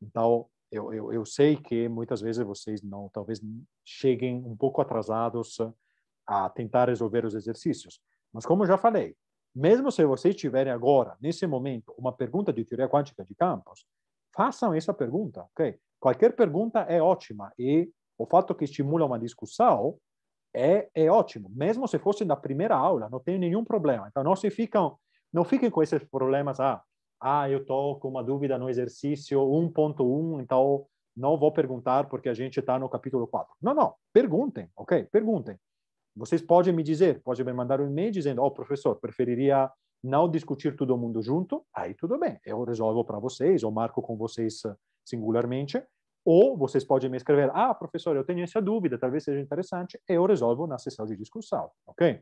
Então, eu sei que muitas vezes vocês talvez cheguem um pouco atrasados a tentar resolver os exercícios. Mas, como eu já falei, mesmo se vocês tiverem agora, nesse momento, uma pergunta de teoria quântica de campos, façam essa pergunta, ok? Qualquer pergunta é ótima, e o fato que estimula uma discussão é ótimo. Mesmo se fosse na primeira aula, não tem nenhum problema. Então, não fiquem com esses problemas, eu estou com uma dúvida no exercício 1.1, então não vou perguntar porque a gente está no capítulo 4. Não, perguntem, ok? Perguntem. Vocês podem me dizer, podem me mandar um e-mail dizendo, professor, preferiria não discutir todo mundo junto? Aí tudo bem, eu resolvo para vocês, ou marco com vocês singularmente, ou vocês podem me escrever, professor, eu tenho essa dúvida, talvez seja interessante, e eu resolvo na sessão de discussão, ok?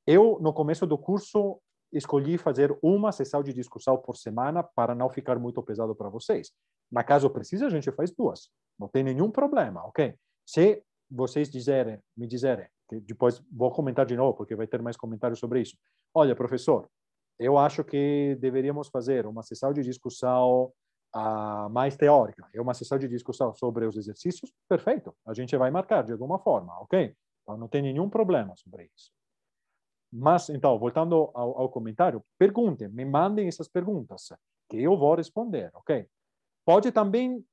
Eu, no começo do curso, escolhi fazer uma sessão de discussão por semana para não ficar muito pesado para vocês. Mas caso precise, a gente faz duas. Não tem nenhum problema, ok? Se vocês me dizerem, que depois vou comentar de novo, porque vai ter mais comentários sobre isso. Olha, professor, eu acho que deveríamos fazer uma sessão de discussão mais teórica, é uma sessão de discussão sobre os exercícios, perfeito, a gente vai marcar de alguma forma, ok? Então, não tem nenhum problema sobre isso. Mas, então, voltando ao comentário, perguntem, me mandem essas perguntas, que eu vou responder, ok? Pode também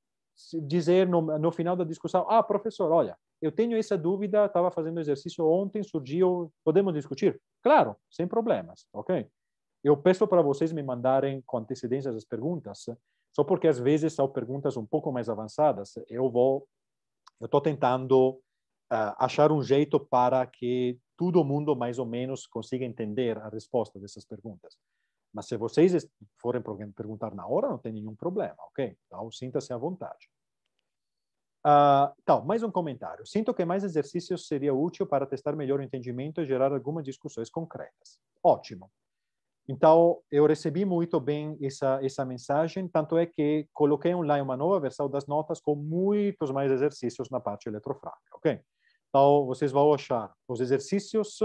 dizer no final da discussão, professor, olha, eu tenho essa dúvida, estava fazendo exercício ontem, surgiu, podemos discutir? Claro, sem problemas, ok? Eu peço para vocês me mandarem com antecedência as perguntas, só porque às vezes são perguntas um pouco mais avançadas. Eu estou tentando achar um jeito para que todo mundo mais ou menos consiga entender a resposta dessas perguntas. Mas se vocês forem perguntar na hora, não tem nenhum problema, ok? Então, sinta-se à vontade. Então, mais um comentário. Sinto que mais exercícios seria útil para testar melhor o entendimento e gerar algumas discussões concretas. Ótimo. Então, eu recebi muito bem essa mensagem, tanto é que coloquei online uma nova versão das notas com muitos mais exercícios na parte eletrofrágil, ok? Então, vocês vão achar os exercícios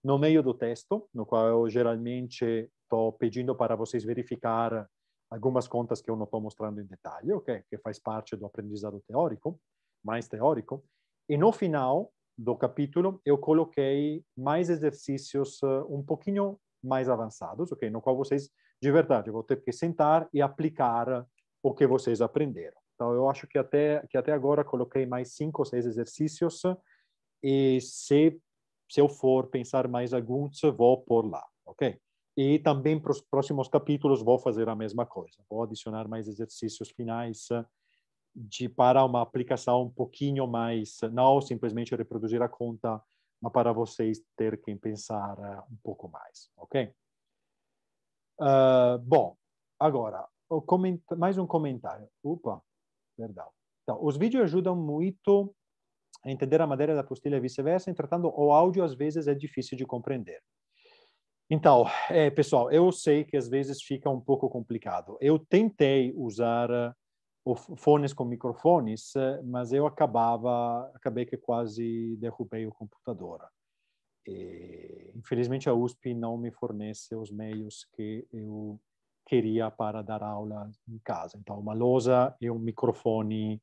no meio do texto, no qual eu geralmente estou pedindo para vocês verificar algumas contas que eu não estou mostrando em detalhe, ok? Que faz parte do aprendizado teórico, mais teórico. E no final do capítulo, eu coloquei mais exercícios um pouquinho mais avançados, ok? No qual vocês, de verdade, vão ter que sentar e aplicar o que vocês aprenderam. Então, eu acho que até agora coloquei mais 5 ou 6 exercícios e se eu for pensar mais alguns, vou pôr lá, ok? E também para os próximos capítulos vou fazer a mesma coisa. Vou adicionar mais exercícios finais para uma aplicação um pouquinho mais, não simplesmente reproduzir a conta, mas para vocês terem que pensar um pouco mais, ok? Bom, agora, mais um comentário. Perdão. Então, os vídeos ajudam muito a entender a matéria da apostila e vice-versa, entretanto, o áudio às vezes é difícil de compreender. Então, pessoal, eu sei que às vezes fica um pouco complicado. Eu tentei usar fones com microfones, mas eu acabei que quase derrubei o computador. E, infelizmente, a USP não me fornece os meios que eu queria para dar aula em casa. Então, uma lousa e um microfone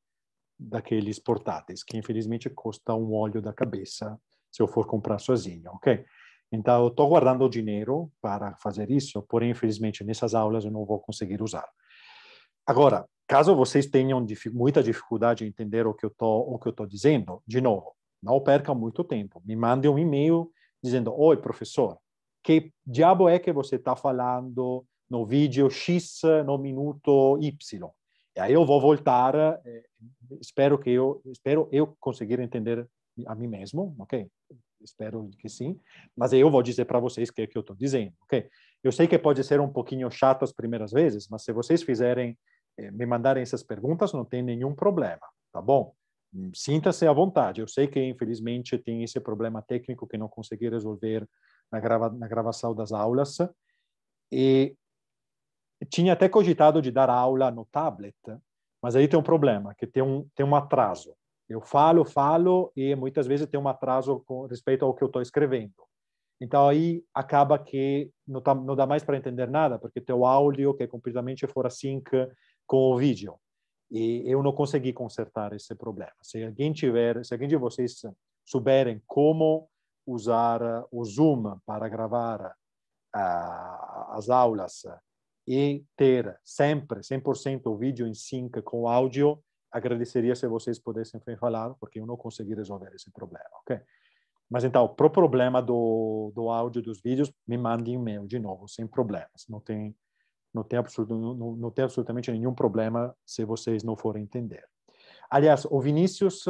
daqueles portáteis, que infelizmente custa um olho da cabeça se eu for comprar sozinho, ok? Então, eu estou guardando o dinheiro para fazer isso, porém, infelizmente, nessas aulas eu não vou conseguir usar. Agora, caso vocês tenham muita dificuldade em entender o que eu estou dizendo, de novo, não percam muito tempo. Me mandem um e-mail dizendo, oi, professor, que diabo é que você está falando no vídeo X no minuto Y? E aí eu vou voltar, espero eu conseguir entender a mim mesmo, ok? Espero que sim, mas eu vou dizer para vocês o que eu estou dizendo, ok? Eu sei que pode ser um pouquinho chato as primeiras vezes, mas se vocês me mandarem essas perguntas, não tem nenhum problema, tá bom? Sinta-se à vontade. Eu sei que, infelizmente, tem esse problema técnico que não consegui resolver na gravação das aulas, e tinha até cogitado de dar aula no tablet, mas aí tem um problema, que tem um atraso. Eu falo e muitas vezes tem um atraso com respeito ao que eu estou escrevendo. Então aí acaba que não dá mais para entender nada, porque tem o áudio que é completamente fora sync com o vídeo. E eu não consegui consertar esse problema. Se alguém de vocês souberem como usar o Zoom para gravar as aulas e ter sempre 100% o vídeo em sync com o áudio, agradeceria se vocês pudessem falar, porque eu não consegui resolver esse problema, ok? Mas então, pro problema do áudio dos vídeos, me mandem e-mail de novo, sem problemas. Não tem absolutamente nenhum problema se vocês não forem entender. Aliás, o Vinícius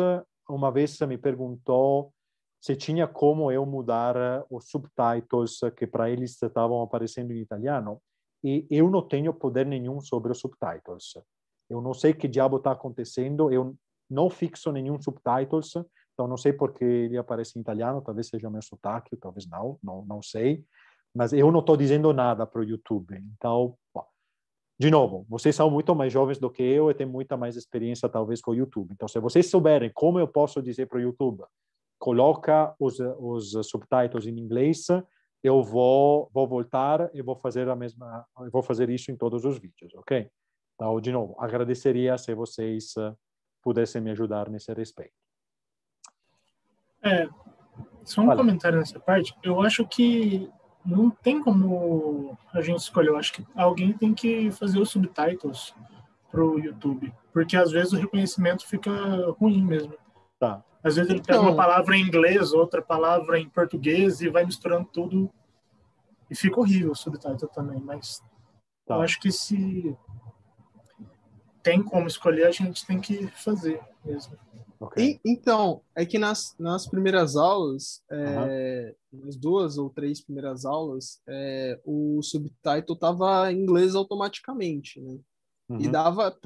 uma vez me perguntou se tinha como eu mudar os subtitles que para eles estavam aparecendo em italiano, e eu não tenho poder nenhum sobre os subtitles. Eu não sei que diabo está acontecendo, eu não fixo nenhum subtitles, então não sei porque ele aparece em italiano, talvez seja o meu sotaque, talvez não sei, mas eu não estou dizendo nada para o YouTube. Então, bom, de novo, vocês são muito mais jovens do que eu e têm muita mais experiência talvez com o YouTube. Então, se vocês souberem como eu posso dizer para o YouTube, coloca os subtitles em inglês, eu vou voltar e vou fazer isso em todos os vídeos, ok? Então, de novo, agradeceria se vocês pudessem me ajudar nesse respeito. Só um comentário nessa parte. Eu acho que não tem como a gente escolher. Eu acho que alguém tem que fazer os subtitles pro YouTube, porque às vezes o reconhecimento fica ruim mesmo. Tá. Às vezes ele pega uma palavra em inglês, outra palavra em português e vai misturando tudo e fica horrível o subtitle também, mas eu acho que se tem como escolher, a gente tem que fazer mesmo. Okay. Então, é que nas primeiras aulas, nas 2 ou 3 primeiras aulas, o subtitle estava em inglês automaticamente, né?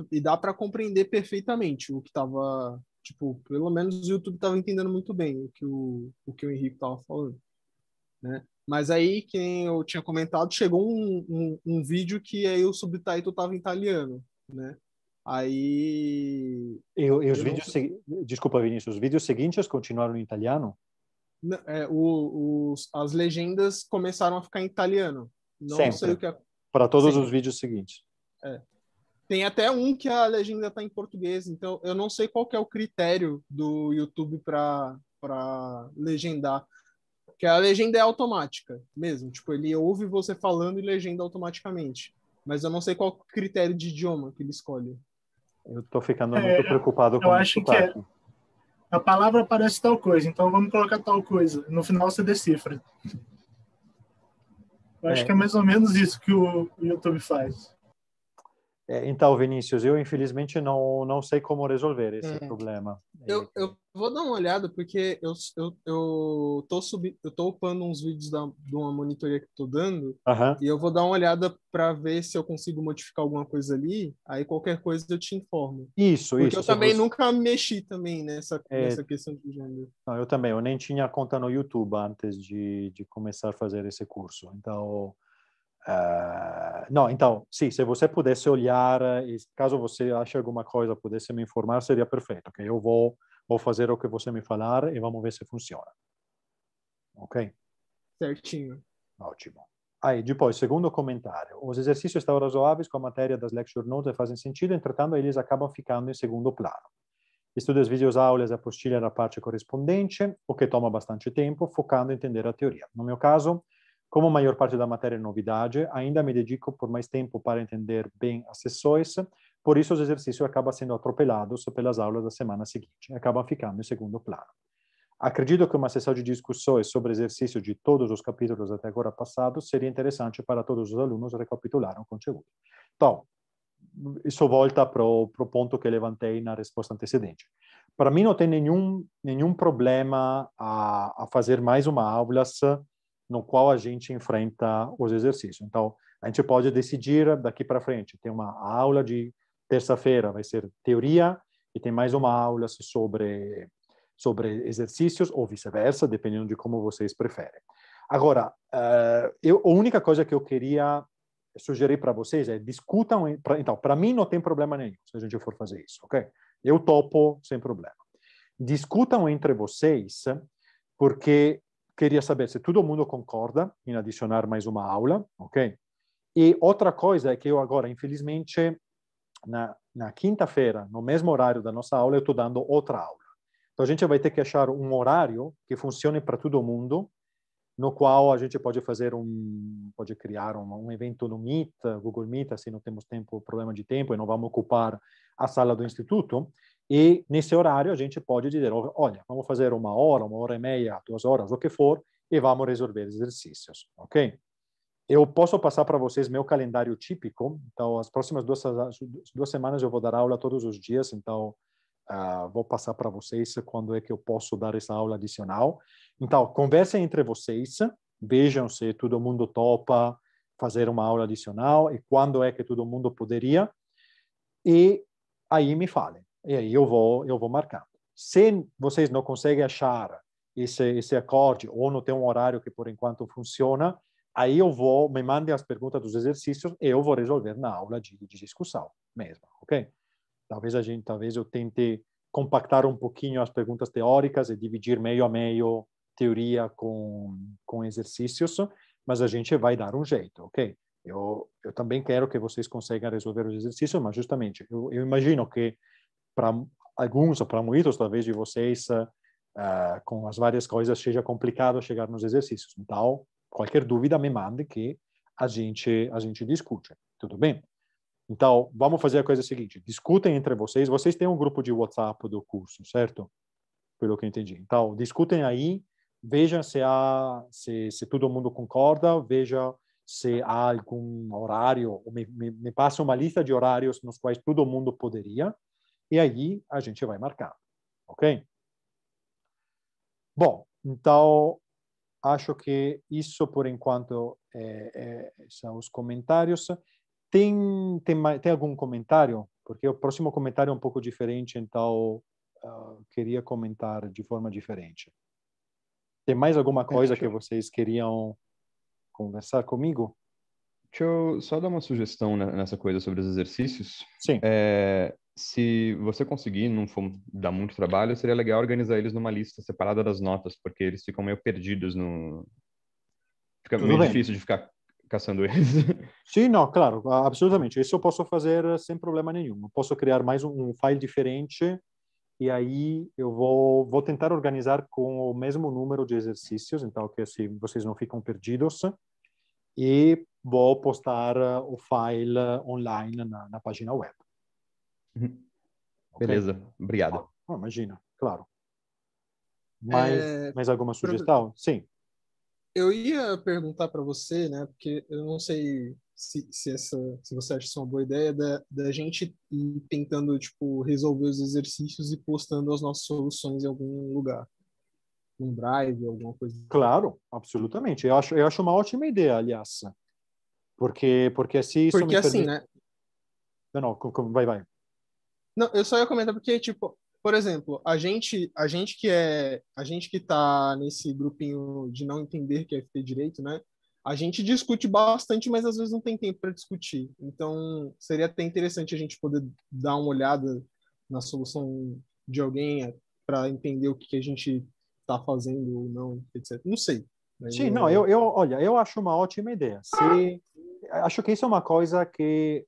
E dá para compreender perfeitamente o que estava, tipo, pelo menos o YouTube estava entendendo muito bem o que o Henrique estava falando, né? Mas aí, quem eu tinha comentado, chegou um vídeo que aí o subtitle estava em italiano, né? Aí... E os vídeos... Desculpa, Vinícius. Os vídeos seguintes continuaram em italiano? As legendas começaram a ficar em italiano. Não Sempre. sei o que é... Para todos os vídeos seguintes. Tem até um que a legenda está em português, então eu não sei qual que é o critério do YouTube para legendar. Porque a legenda é automática mesmo. Tipo, ele ouve você falando e legenda automaticamente. Mas eu não sei qual critério de idioma que ele escolhe. Eu estou ficando muito preocupado com eu acho que a palavra parece tal coisa, então vamos colocar tal coisa. No final você decifra. Eu acho que é mais ou menos isso que o YouTube faz. Então, Vinícius, eu infelizmente não sei como resolver esse problema. Eu vou dar uma olhada, porque eu tô upando uns vídeos de uma monitoria que estou dando, e eu vou dar uma olhada para ver se eu consigo modificar alguma coisa ali, aí qualquer coisa eu te informo. Porque eu também nunca mexi também nessa questão de gênero. Não, eu também, eu nem tinha conta no YouTube antes de começar a fazer esse curso, então... não, então, sim, se você pudesse olhar, e caso você ache alguma coisa, pudesse me informar, seria perfeito, ok? Eu vou fazer o que você me falar e vamos ver se funciona. Ok? Certinho. Ótimo. Aí, depois, segundo comentário. Os exercícios estavam razoáveis com a matéria das lecture notes e fazem sentido, entretanto, eles acabam ficando em segundo plano. Estuda as videoaulas e apostila na parte correspondente, o que toma bastante tempo, focando em entender a teoria. No meu caso, como a maior parte da matéria é novidade, ainda me dedico por mais tempo para entender bem as sessões, por isso os exercícios acabam sendo atropelados pelas aulas da semana seguinte, acabam ficando em segundo plano. Acredito que uma sessão de discussões sobre exercícios de todos os capítulos até agora passados seria interessante para todos os alunos recapitular o conteúdo. Então, isso volta para o ponto que levantei na resposta antecedente. Para mim não tem nenhum problema a fazer mais uma aula no qual a gente enfrenta os exercícios. Então, a gente pode decidir daqui para frente. Tem uma aula de terça-feira, vai ser teoria, e tem mais uma aula sobre exercícios, ou vice-versa, dependendo de como vocês preferem. Agora, a única coisa que eu queria sugerir para vocês é discutam. Então, para mim não tem problema nenhum se a gente for fazer isso, ok? Eu topo sem problema. Discutam entre vocês, porque queria saber se todo mundo concorda em adicionar mais uma aula, ok? E outra coisa é que eu agora, infelizmente, na quinta-feira, no mesmo horário da nossa aula, eu estou dando outra aula. Então, a gente vai ter que achar um horário que funcione para todo mundo, no qual a gente pode criar um evento no Meet, Google Meet, assim não temos problema de tempo e não vamos ocupar a sala do instituto. E nesse horário a gente pode dizer, olha, vamos fazer 1 hora, 1h30, 2 horas, o que for, e vamos resolver exercícios, ok? Eu posso passar para vocês meu calendário típico. Então, as próximas 2 semanas eu vou dar aula todos os dias, então vou passar para vocês quando é que eu posso dar essa aula adicional. Então, conversem entre vocês, vejam se todo mundo topa fazer uma aula adicional e quando é que todo mundo poderia, e aí me falem. E aí eu vou marcando. Se vocês não conseguem achar esse acorde ou não tem um horário que por enquanto funciona, aí me mandem as perguntas dos exercícios e eu vou resolver na aula de discussão mesmo, ok? Talvez eu tente compactar um pouquinho as perguntas teóricas e dividir meio a meio teoria com exercícios, mas a gente vai dar um jeito, ok? Eu também quero que vocês consigam resolver os exercícios, mas justamente, eu imagino que para alguns ou para muitos, talvez, de vocês, com as várias coisas, seja complicado chegar nos exercícios. Então, qualquer dúvida, me mande que a gente discute. Tudo bem? Então, vamos fazer a coisa seguinte. Discutem entre vocês. Vocês têm um grupo de WhatsApp do curso, certo? Pelo que eu entendi. Então, discutem aí. Veja se todo mundo concorda. Veja se há algum horário. Me passa uma lista de horários nos quais todo mundo poderia. E aí, a gente vai marcar. Ok? Bom, então, acho que isso, por enquanto, são os comentários. Tem algum comentário? Porque o próximo comentário é um pouco diferente, então queria comentar de forma diferente. Tem mais alguma coisa que vocês queriam conversar comigo? Deixa eu só dar uma sugestão nessa coisa sobre os exercícios. Sim. Se você conseguir, não for dar muito trabalho, seria legal organizar eles numa lista separada das notas, porque eles ficam meio perdidos no... Fica Tudo meio bem. difícil de ficar caçando eles. Sim, não, claro, absolutamente. Isso eu posso fazer sem problema nenhum. Eu posso criar mais um file diferente e aí eu vou tentar organizar com o mesmo número de exercícios, então que assim vocês não ficam perdidos, e vou postar o file online na página web. Okay? Beleza, obrigado. Imagina, claro. Mais alguma sugestão? Sim. Eu ia perguntar para você, né, porque eu não sei se você acha isso uma boa ideia, da gente ir tentando, tipo, resolver os exercícios e postando as nossas soluções em algum lugar. Um drive, alguma coisa. Claro, absolutamente. Eu acho uma ótima ideia, aliás. Porque assim isso porque me assim, permite... né? Não, vai. Não, eu só ia comentar porque, tipo, por exemplo, a gente que tá nesse grupinho de não entender que é FT direito, né? A gente discute bastante, mas às vezes não tem tempo para discutir. Então, seria até interessante a gente poder dar uma olhada na solução de alguém para entender o que a gente está fazendo ou não, etc. Não sei. Mas, Sim, não, olha, eu acho uma ótima ideia. Acho que isso é uma coisa que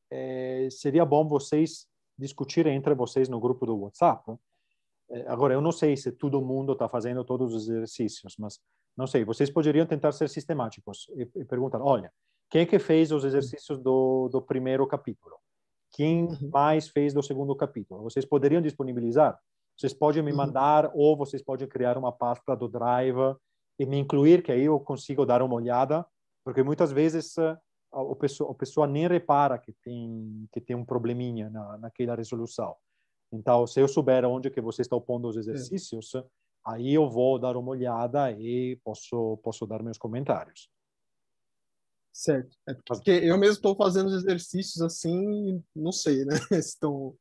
seria bom vocês discutirem entre vocês no grupo do WhatsApp. Agora, eu não sei se todo mundo está fazendo todos os exercícios, mas não sei, vocês poderiam tentar ser sistemáticos e perguntar, olha, quem é que fez os exercícios do primeiro capítulo? Quem mais fez do segundo capítulo? Vocês poderiam disponibilizar? Vocês podem me mandar ou vocês podem criar uma pasta do Drive e me incluir, que aí eu consigo dar uma olhada, porque muitas vezes a pessoa nem repara que tem um probleminha naquela resolução. Então, se eu souber onde que você está pondo os exercícios, aí eu vou dar uma olhada e posso dar meus comentários. Certo. É porque eu mesmo estou fazendo os exercícios assim, não sei, né? Se estão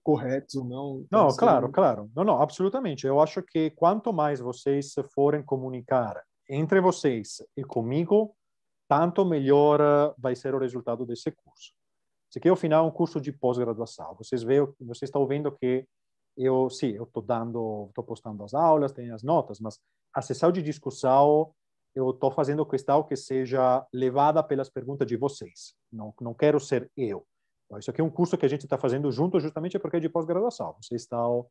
corretos ou não. Então, não, claro. Não, absolutamente. Eu acho que quanto mais vocês forem comunicar entre vocês e comigo, tanto melhor vai ser o resultado desse curso. Isso aqui, ao final, é um curso de pós-graduação. Vocês estão vendo que eu estou postando as aulas, tenho as notas, mas a sessão de discussão eu estou fazendo questão que seja levada pelas perguntas de vocês. Não quero ser eu. Isso aqui é um curso que a gente está fazendo junto justamente porque é de pós-graduação. Vocês estão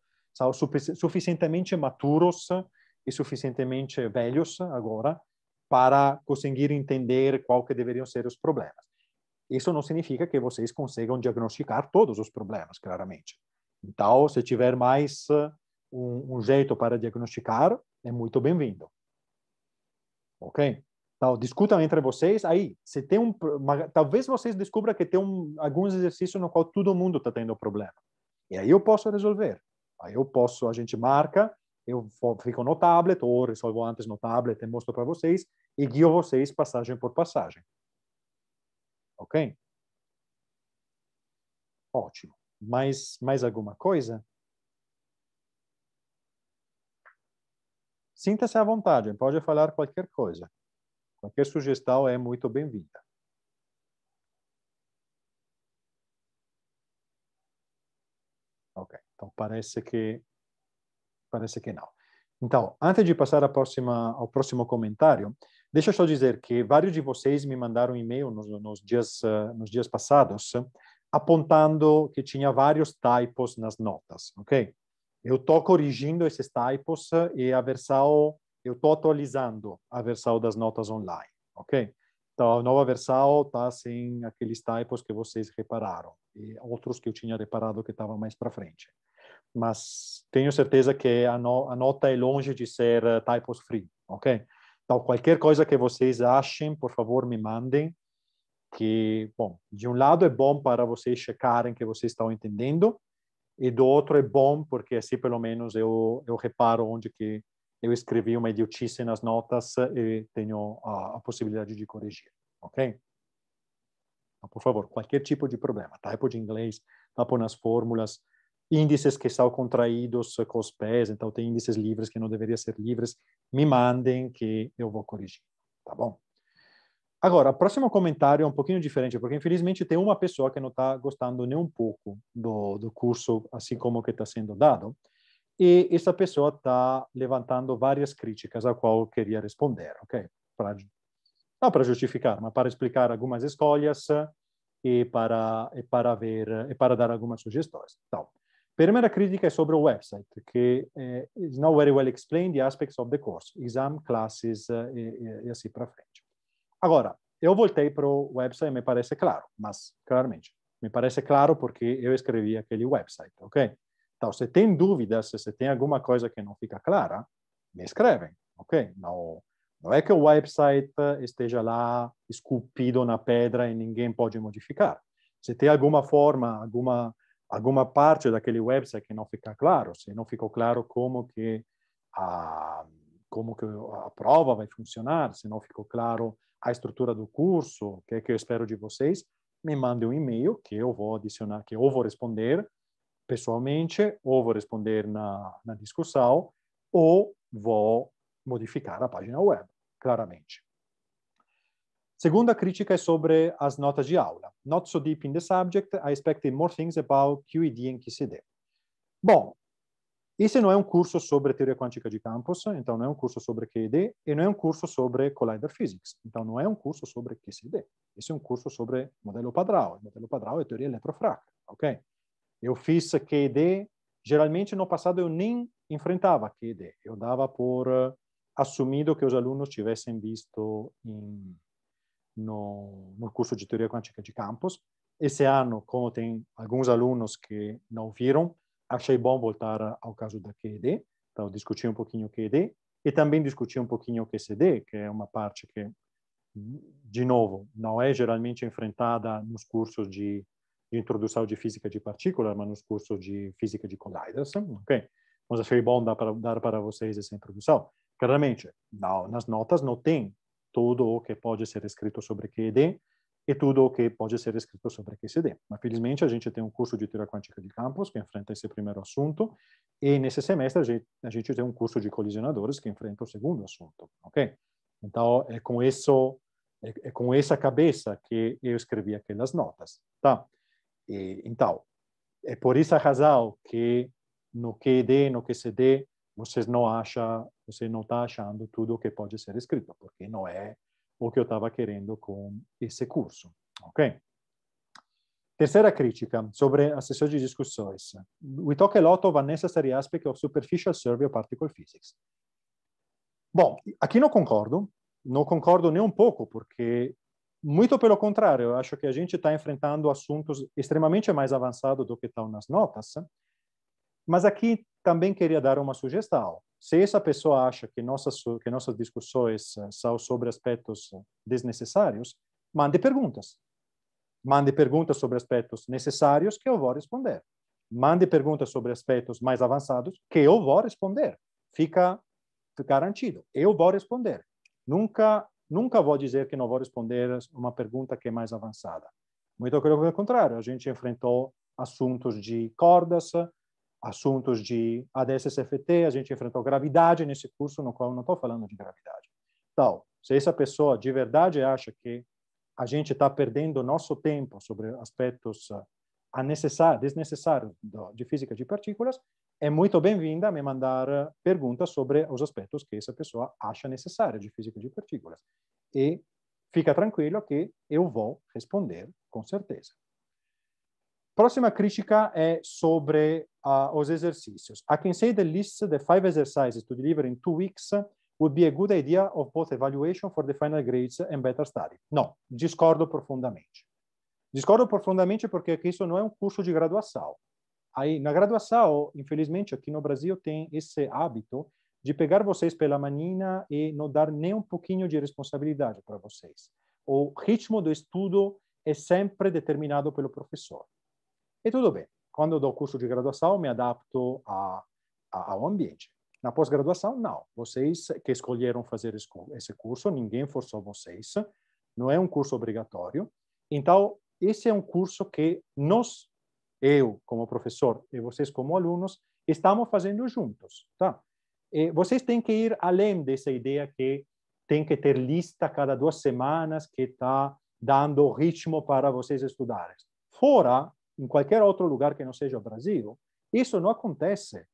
suficientemente maturos e suficientemente velhos agora para conseguir entender qual que deveriam ser os problemas. Isso não significa que vocês consigam diagnosticar todos os problemas, claramente. Então, se tiver mais um jeito para diagnosticar, é muito bem-vindo. Ok? Então, discutam entre vocês. Aí, se tem talvez vocês descubram que tem alguns exercícios no qual todo mundo está tendo problema. E aí eu posso resolver. Aí a gente marca, eu fico no tablet, ou resolvo antes no tablet e mostro para vocês, e guio vocês passagem por passagem. Ok? Ótimo. Mais alguma coisa? Sinta-se à vontade, pode falar qualquer coisa. Qualquer sugestão é muito bem-vinda. Ok, então parece que não. Então, antes de passar ao próximo comentário, deixa eu só dizer que vários de vocês me mandaram e-mail nos dias passados, apontando que tinha vários typos nas notas, ok? Eu estou corrigindo esses typos e eu estou atualizando a versão das notas online, ok? Então, a nova versão está sem aqueles typos que vocês repararam e outros que eu tinha reparado que estavam mais para frente. Mas tenho certeza que a nota é longe de ser typos free, ok? Então, qualquer coisa que vocês achem, por favor, me mandem, que, bom, de um lado é bom para vocês checarem que vocês estão entendendo, e do outro é bom porque assim, pelo menos, eu reparo onde que eu escrevi uma idiotice nas notas e tenho a possibilidade de corrigir, ok? Então, por favor, qualquer tipo de problema, typo de inglês, typo nas fórmulas, índices que são contraídos com os pés, então tem índices livres que não deveriam ser livres, me mandem que eu vou corrigir, tá bom? Agora, o próximo comentário é um pouquinho diferente, porque infelizmente tem uma pessoa que não está gostando nem um pouco do curso, assim como que está sendo dado, e essa pessoa está levantando várias críticas a qual eu queria responder, ok? Não para justificar, mas para explicar algumas escolhas e para dar algumas sugestões. Então, primeira crítica é sobre o website, que is not very well explained the aspects of the course, exam, classes e assim para frente. Agora, eu voltei para o website e me parece claro, mas claramente, me parece claro porque eu escrevi aquele website, ok? Então, se tem dúvidas, se tem alguma coisa que não fica clara, me escrevem, ok? Não é que o website esteja lá esculpido na pedra e ninguém pode modificar. Se tem alguma forma, alguma parte daquele website que não fica claro, se não ficou claro como que a prova vai funcionar, se não ficou claro a estrutura do curso, o que é que eu espero de vocês, me mande um e-mail que eu vou adicionar, que eu vou responder pessoalmente, ou vou responder na discussão, ou vou modificar a página web, claramente. Segunda crítica é sobre as notas de aula. Not so deep in the subject, I expected more things about QED and QCD. Bom, esse não é um curso sobre teoria quântica de campos, então não é um curso sobre QED, e não é um curso sobre Collider Physics, então não é um curso sobre QCD. Esse é um curso sobre modelo padrão. O modelo padrão é teoria eletrofrágil, ok? Eu fiz QED, geralmente no passado eu nem enfrentava QED, eu dava por assumido que os alunos tivessem visto no curso de teoria quântica de campos. Esse ano, como tem alguns alunos que não viram, achei bom voltar ao caso da QED, então discuti um pouquinho o QED e também discuti um pouquinho o QCD, que é uma parte que, de novo, não é geralmente enfrentada nos cursos de introdução de física de partículas, mas nos cursos de física de colliders, ok? Mas achei bom dar para vocês essa introdução. Claramente, nas notas não tem tudo o que pode ser escrito sobre QED e tudo o que pode ser escrito sobre QCD. Mas, felizmente, a gente tem um curso de teoria quântica de campos que enfrenta esse primeiro assunto, e nesse semestre a gente tem um curso de colisionadores que enfrenta o segundo assunto, ok? Então, é com essa cabeça que eu escrevi aquelas notas, tá? Então, é por essa razão que no QED, no QCD, você não está achando tudo o que pode ser escrito, porque não é o que eu estava querendo com esse curso, ok? Terceira crítica sobre a sessão de discussões. We talk a lot of unnecessary aspects of superficial survey of particle physics. Bom, aqui não concordo nem um pouco, porque muito pelo contrário, eu acho que a gente está enfrentando assuntos extremamente mais avançados do que estão nas notas, mas aqui também queria dar uma sugestão. Se essa pessoa acha que nossas discussões são sobre aspectos desnecessários, mande perguntas. Mande perguntas sobre aspectos necessários que eu vou responder. Mande perguntas sobre aspectos mais avançados que eu vou responder. Fica garantido. Eu vou responder. Nunca vou dizer que não vou responder uma pergunta que é mais avançada. Muito pelo contrário, a gente enfrentou assuntos de cordas, assuntos de ADS-CFT, a gente enfrentou gravidade nesse curso, no qual eu não estou falando de gravidade. Então, se essa pessoa de verdade acha que a gente está perdendo nosso tempo sobre aspectos desnecessários de física de partículas, é muito bem-vinda a me mandar perguntas sobre os aspectos que essa pessoa acha necessários de física de partículas. E fica tranquilo que eu vou responder com certeza. Próxima crítica é sobre os exercícios. I can say the list the 5 exercises to deliver in 2 weeks would be a good idea of both evaluation for the final grades and better study. Não, discordo profundamente. Discordo profundamente porque isso não é um curso de graduação. Aí, na graduação, infelizmente, aqui no Brasil tem esse hábito de pegar vocês pela manina e não dar nem um pouquinho de responsabilidade para vocês. O ritmo do estudo é sempre determinado pelo professor. E tudo bem. Quando eu dou curso de graduação, me adapto ao ambiente. Na pós-graduação, não. Vocês que escolheram fazer esse curso, ninguém forçou vocês. Não é um curso obrigatório. Então, esse é um curso que eu como professor e vocês como alunos, estamos fazendo juntos, tá? E vocês têm que ir além dessa ideia que tem que ter lista cada 2 semanas que está dando ritmo para vocês estudarem. Fora, em qualquer outro lugar que não seja o Brasil, isso não acontece.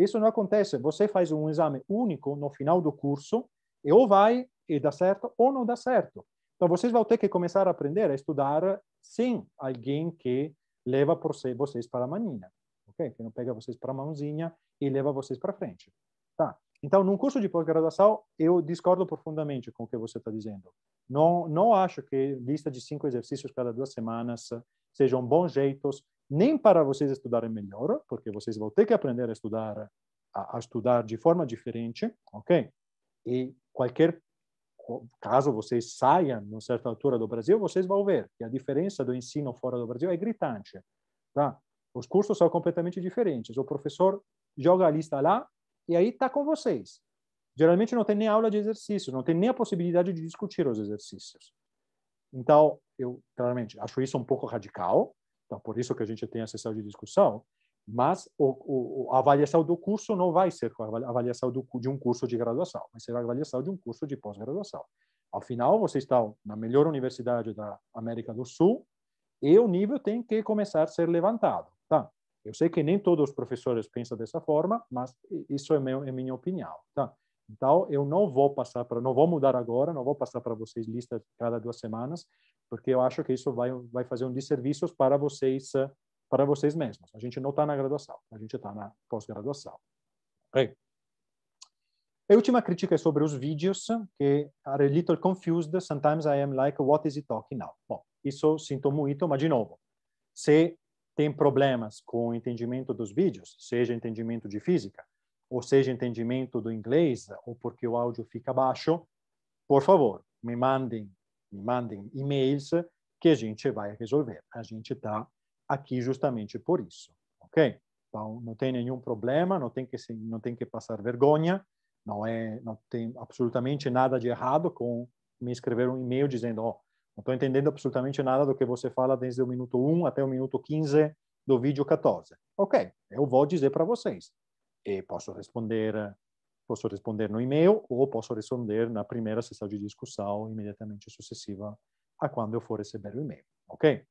Isso não acontece. Você faz um exame único no final do curso e ou vai e dá certo ou não dá certo. Então, vocês vão ter que começar a aprender a estudar sem alguém que leva vocês para a manina, ok? Que não pega vocês para a mãozinha e leva vocês para frente, tá? Então, num curso de pós-graduação, eu discordo profundamente com o que você está dizendo. Não acho que lista de 5 exercícios cada 2 semanas sejam bons jeitos, nem para vocês estudarem melhor, porque vocês vão ter que aprender a estudar de forma diferente, ok? E caso vocês saiam, numa certa altura do Brasil, vocês vão ver que a diferença do ensino fora do Brasil é gritante, tá? Os cursos são completamente diferentes. O professor joga a lista lá e aí está com vocês. Geralmente não tem nem aula de exercícios, não tem nem a possibilidade de discutir os exercícios. Então, eu, claramente, acho isso um pouco radical, então por isso que a gente tem a sessão de discussão, mas a avaliação do curso não vai ser a avaliação de um curso de graduação, vai ser a avaliação de um curso de pós-graduação. Ao final, vocês estão na melhor universidade da América do Sul e o nível tem que começar a ser levantado, tá? Eu sei que nem todos os professores pensam dessa forma, mas isso é minha opinião, tá? Então, eu não vou mudar agora, não vou passar para vocês listas cada 2 semanas, porque eu acho que isso vai fazer um desserviço para vocês mesmos. A gente não está na graduação, a gente está na pós-graduação. Okay? A última crítica é sobre os vídeos, que are a little confused. Sometimes I am like, what is he talking now? Bom, isso sinto muito, mas de novo, se tem problemas com o entendimento dos vídeos, seja entendimento de física, ou seja entendimento do inglês, ou porque o áudio fica baixo, por favor, me mandem e-mails que a gente vai resolver. A gente está aqui justamente por isso, ok? Então, não tem nenhum problema, não tem que passar vergonha, não tem absolutamente nada de errado com me escrever um e-mail dizendo, não estou entendendo absolutamente nada do que você fala desde o minuto 1 até o minuto 15 do vídeo 14. Ok, eu vou dizer para vocês. E posso responder no e-mail ou posso responder na primeira sessão de discussão imediatamente sucessiva a quando eu for receber o e-mail, ok?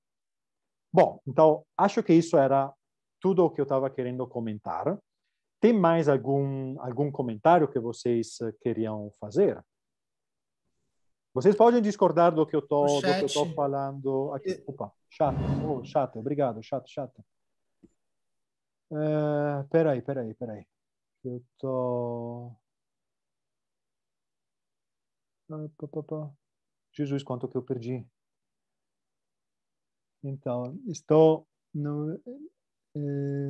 Bom, então, acho que isso era tudo o que eu estava querendo comentar. Tem mais algum comentário que vocês queriam fazer? Vocês podem discordar do que eu estou falando aqui. Opa, chato, obrigado, chato. Peraí. Eu tô... Jesus, quanto que eu perdi. Então, estou no...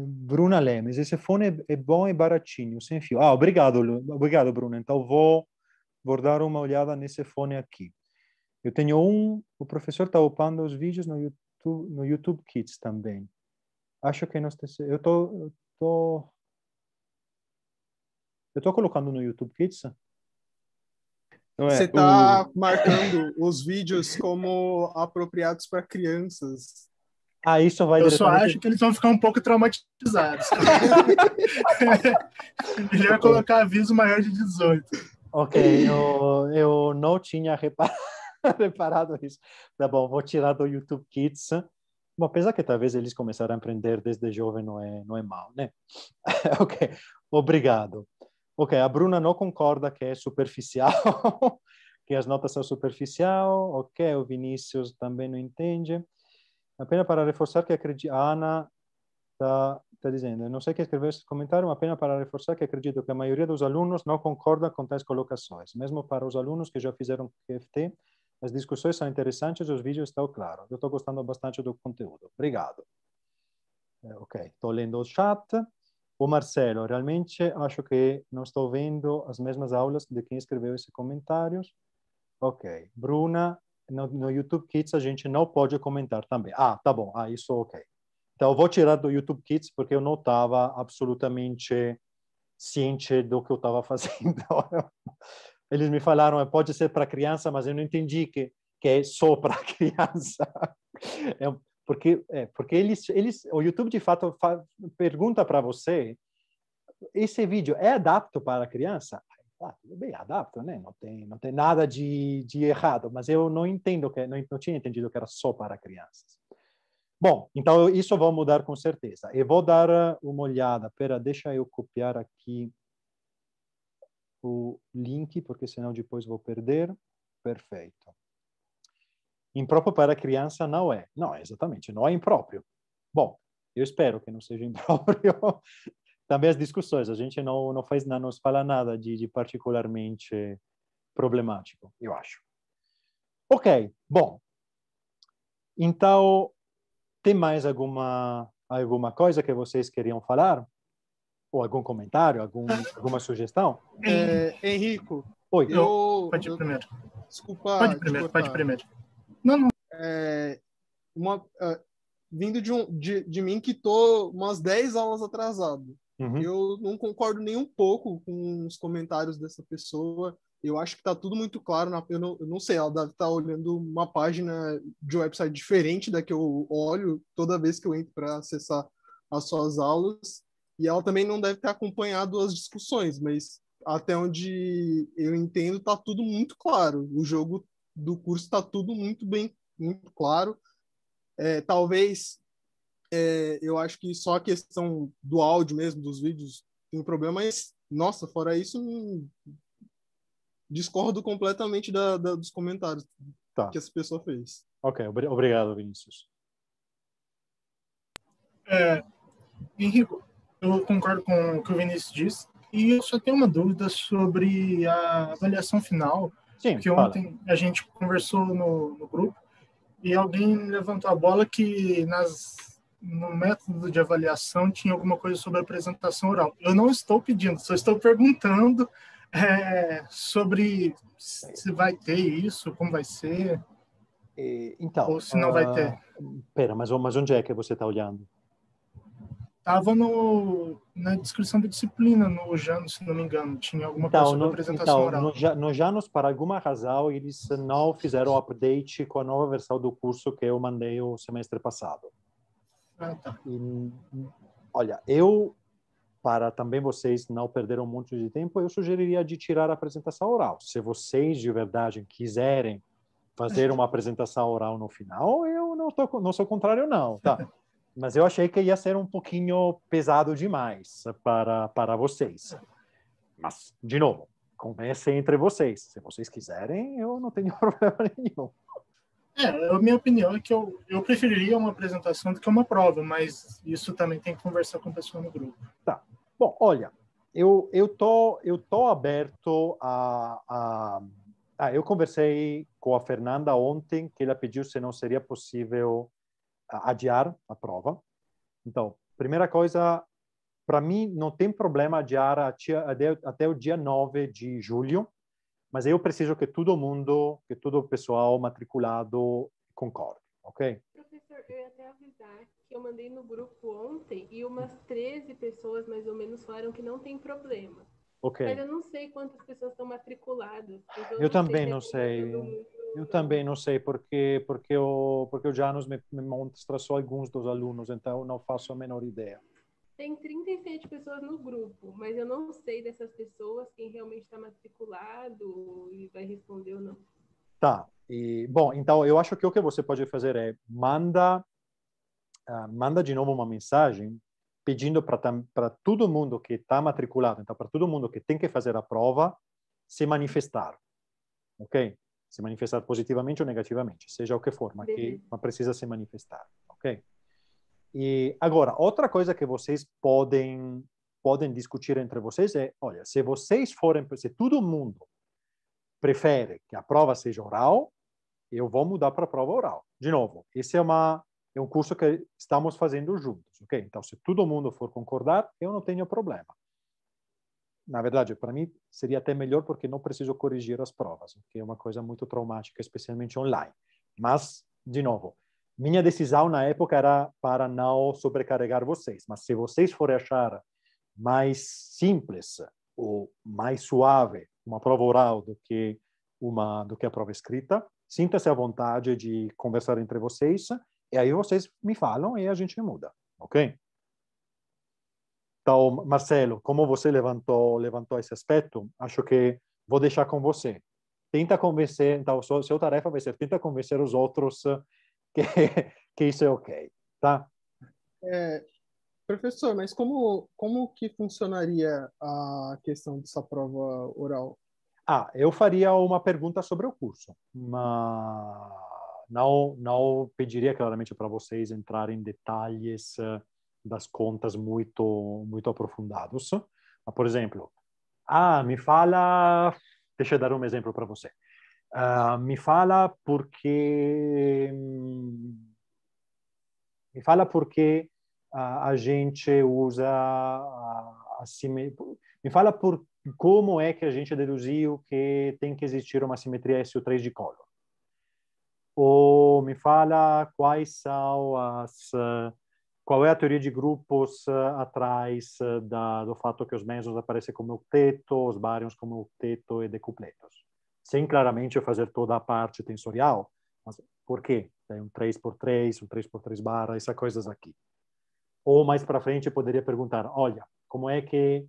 Bruna Lemes, esse fone é bom e baratinho, sem fio. Obrigado, Bruna. Então, vou dar uma olhada nesse fone aqui. Eu tenho o professor está upando os vídeos no YouTube Kids também. Acho que não está... Eu tô colocando no YouTube Kids. Você está marcando os vídeos como apropriados para crianças. Isso vai Eu só acho que eles vão ficar um pouco traumatizados. Melhor colocar aviso maior de 18. Ok, eu não tinha reparado isso. Tá bom, vou tirar do YouTube Kids Bom, apesar que talvez eles começaram a aprender desde jovem não é mal, né? Ok, obrigado. Ok, a Bruna não concorda que é superficial, que as notas são superficial. Ok, o Vinícius também não entende. Apenas para reforçar que acredito, a Ana está dizendo, eu não sei quem escreveu esse comentário, apenas para reforçar que acredito que a maioria dos alunos não concorda com tais colocações. Mesmo para os alunos que já fizeram QFT, as discussões são interessantes, os vídeos estão claros. Eu estou gostando bastante do conteúdo. Obrigado. Ok, estou lendo o chat. O Marcelo, realmente acho que não estou vendo as mesmas aulas de quem escreveu esses comentários. Ok. Bruna, no YouTube Kids a gente não pode comentar também. Ah, tá bom. Ah, isso ok. Então, eu vou tirar do YouTube Kids porque eu não estava absolutamente ciente do que eu estava fazendo. Eles me falaram, pode ser para criança, mas eu não entendi que é só para criança. Porque o YouTube, de fato, pergunta para você, esse vídeo é adapto para criança? Ah, tudo bem, adapto, né? Não tem nada de errado, mas eu não entendo, não tinha entendido que era só para crianças. Bom, então isso eu vou mudar com certeza. Eu vou dar uma olhada. Espera, deixa eu copiar aqui o link, porque senão depois vou perder. Perfeito. Impróprio para criança não é. Não, exatamente, não é impróprio. Bom, eu espero que não seja impróprio. Também as discussões, a gente não nos fala nada de particularmente problemático, eu acho. Ok, bom. Então, tem mais alguma coisa que vocês queriam falar? Ou algum comentário, alguma sugestão? Henrico, Oi. Pode ir primeiro. Desculpa. Pode primeiro. Não. Vindo de mim que tô umas 10 aulas atrasado. Uhum. Eu não concordo nem um pouco com os comentários dessa pessoa. Eu acho que está tudo muito claro. Eu não sei, ela deve estar olhando uma página de um website diferente da que eu olho toda vez que eu entro para acessar as suas aulas. E ela também não deve ter acompanhado as discussões, mas até onde eu entendo, está tudo muito claro. O jogo do curso está tudo muito claro. Talvez eu acho que só a questão do áudio mesmo, dos vídeos, tem um problema, mas, nossa, fora isso, discordo completamente dos comentários que essa pessoa fez. Ok, obrigado, Vinícius. Henrico, eu concordo com o que o Vinícius disse, e eu só tenho uma dúvida sobre a avaliação final. Sim, que ontem a gente conversou no grupo, e alguém levantou a bola que no método de avaliação tinha alguma coisa sobre a apresentação oral. Eu não estou pedindo, só estou perguntando sobre se vai ter isso, como vai ser, então, ou se não vai ter. Pera, mas onde é que você está olhando? Estava na descrição da disciplina, no Janus, se não me engano, tinha alguma coisa sobre a apresentação oral. No Janus, por alguma razão, eles não fizeram update com a nova versão do curso que eu mandei o semestre passado. Tá. Olha, para também vocês não perderem muito de tempo, eu sugeriria de tirar a apresentação oral. Se vocês de verdade quiserem fazer uma apresentação oral no final, eu não sou contrário não, tá? Mas eu achei que ia ser um pouquinho pesado demais para vocês. Mas, de novo, conversem entre vocês. Se vocês quiserem, eu não tenho problema nenhum. A minha opinião é que eu preferiria uma apresentação do que uma prova, mas isso também tem que conversar com o pessoal no grupo. Tá. Bom, olha, eu tô aberto eu conversei com a Fernanda ontem, que ela pediu se não seria possível adiar a prova. Então, primeira coisa, para mim não tem problema adiar até o dia 9 de julho, mas eu preciso que todo o pessoal matriculado concorde, ok? Professor, eu ia até avisar que eu mandei no grupo ontem e umas 13 pessoas mais ou menos falaram que não tem problema. Ok. Mas eu não sei quantas pessoas estão matriculadas. Eu também não sei. Eu também não sei porque o Janus me mostra só alguns dos alunos, então eu não faço a menor ideia. Tem 37 pessoas no grupo, mas eu não sei dessas pessoas quem realmente está matriculado e vai responder ou não. Tá. Bom, então eu acho que o que você pode fazer é manda manda de novo uma mensagem pedindo para todo mundo que está matriculado, então para todo mundo que tem que fazer a prova, se manifestar, ok? Se manifestar positivamente ou negativamente, seja o que for, mas precisa se manifestar, ok? E agora, outra coisa que vocês podem discutir entre vocês é, olha, se todo mundo prefere que a prova seja oral, eu vou mudar para a prova oral. De novo, esse é um curso que estamos fazendo juntos, ok? Então, se todo mundo for concordar, eu não tenho problema. Na verdade, para mim, seria até melhor porque não preciso corrigir as provas, o que é uma coisa muito traumática, especialmente online. Mas, de novo, minha decisão na época era para não sobrecarregar vocês. Mas se vocês forem achar mais simples ou mais suave uma prova oral do que a prova escrita, sinta-se à vontade de conversar entre vocês, e aí vocês me falam e a gente muda, ok? Então, Marcelo, como você levantou esse aspecto, acho que vou deixar com você. Tenta convencer, então, sua tarefa vai ser tenta convencer os outros que isso é ok, tá? Professor, mas como que funcionaria a questão dessa prova oral? Eu faria uma pergunta sobre o curso, mas não pediria claramente para vocês entrarem em detalhes das contas muito aprofundados. Mas, por exemplo, me fala, deixa eu dar um exemplo para você. Me fala porque a gente usa me fala como é que a gente deduziu que tem que existir uma simetria SO3 de Color. Ou me fala qual é a teoria de grupos atrás do fato que os mesos aparecem como octeto, os bárions como octeto e decupletos. Sem claramente fazer toda a parte tensorial. Mas por quê? Tem um 3x3, um 3x3 barra, essas coisas aqui. Ou mais para frente eu poderia perguntar, olha, como é que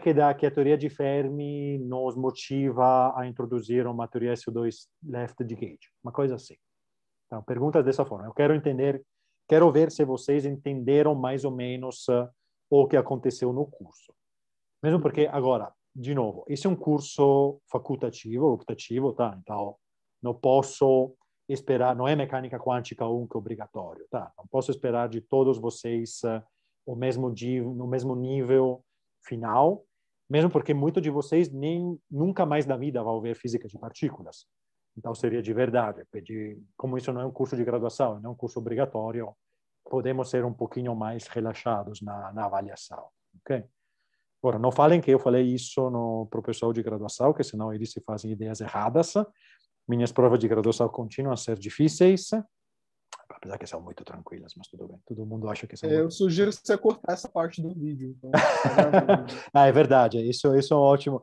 a teoria de Fermi nos motiva a introduzir uma teoria SO2 left de gauge? Uma coisa assim. Então, perguntas dessa forma. Eu quero ver se vocês entenderam mais ou menos o que aconteceu no curso. Mesmo porque, agora, de novo, esse é um curso facultativo, optativo, tá? Então, não posso esperar, não é mecânica quântica 1 que é obrigatório, tá? Não posso esperar de todos vocês no mesmo nível final, mesmo porque muito de vocês nunca mais na vida vão ver física de partículas. Então, seria de verdade pedir, como isso não é um curso de graduação, não é um curso obrigatório, podemos ser um pouquinho mais relaxados na avaliação, ok? Agora, não falem que eu falei isso para o pessoal de graduação, que senão eles se fazem ideias erradas. Minhas provas de graduação continuam a ser difíceis, apesar que são muito tranquilas, mas tudo bem. Todo mundo acha que são Eu sugiro você cortar essa parte do vídeo. Então, é verdade, isso é ótimo.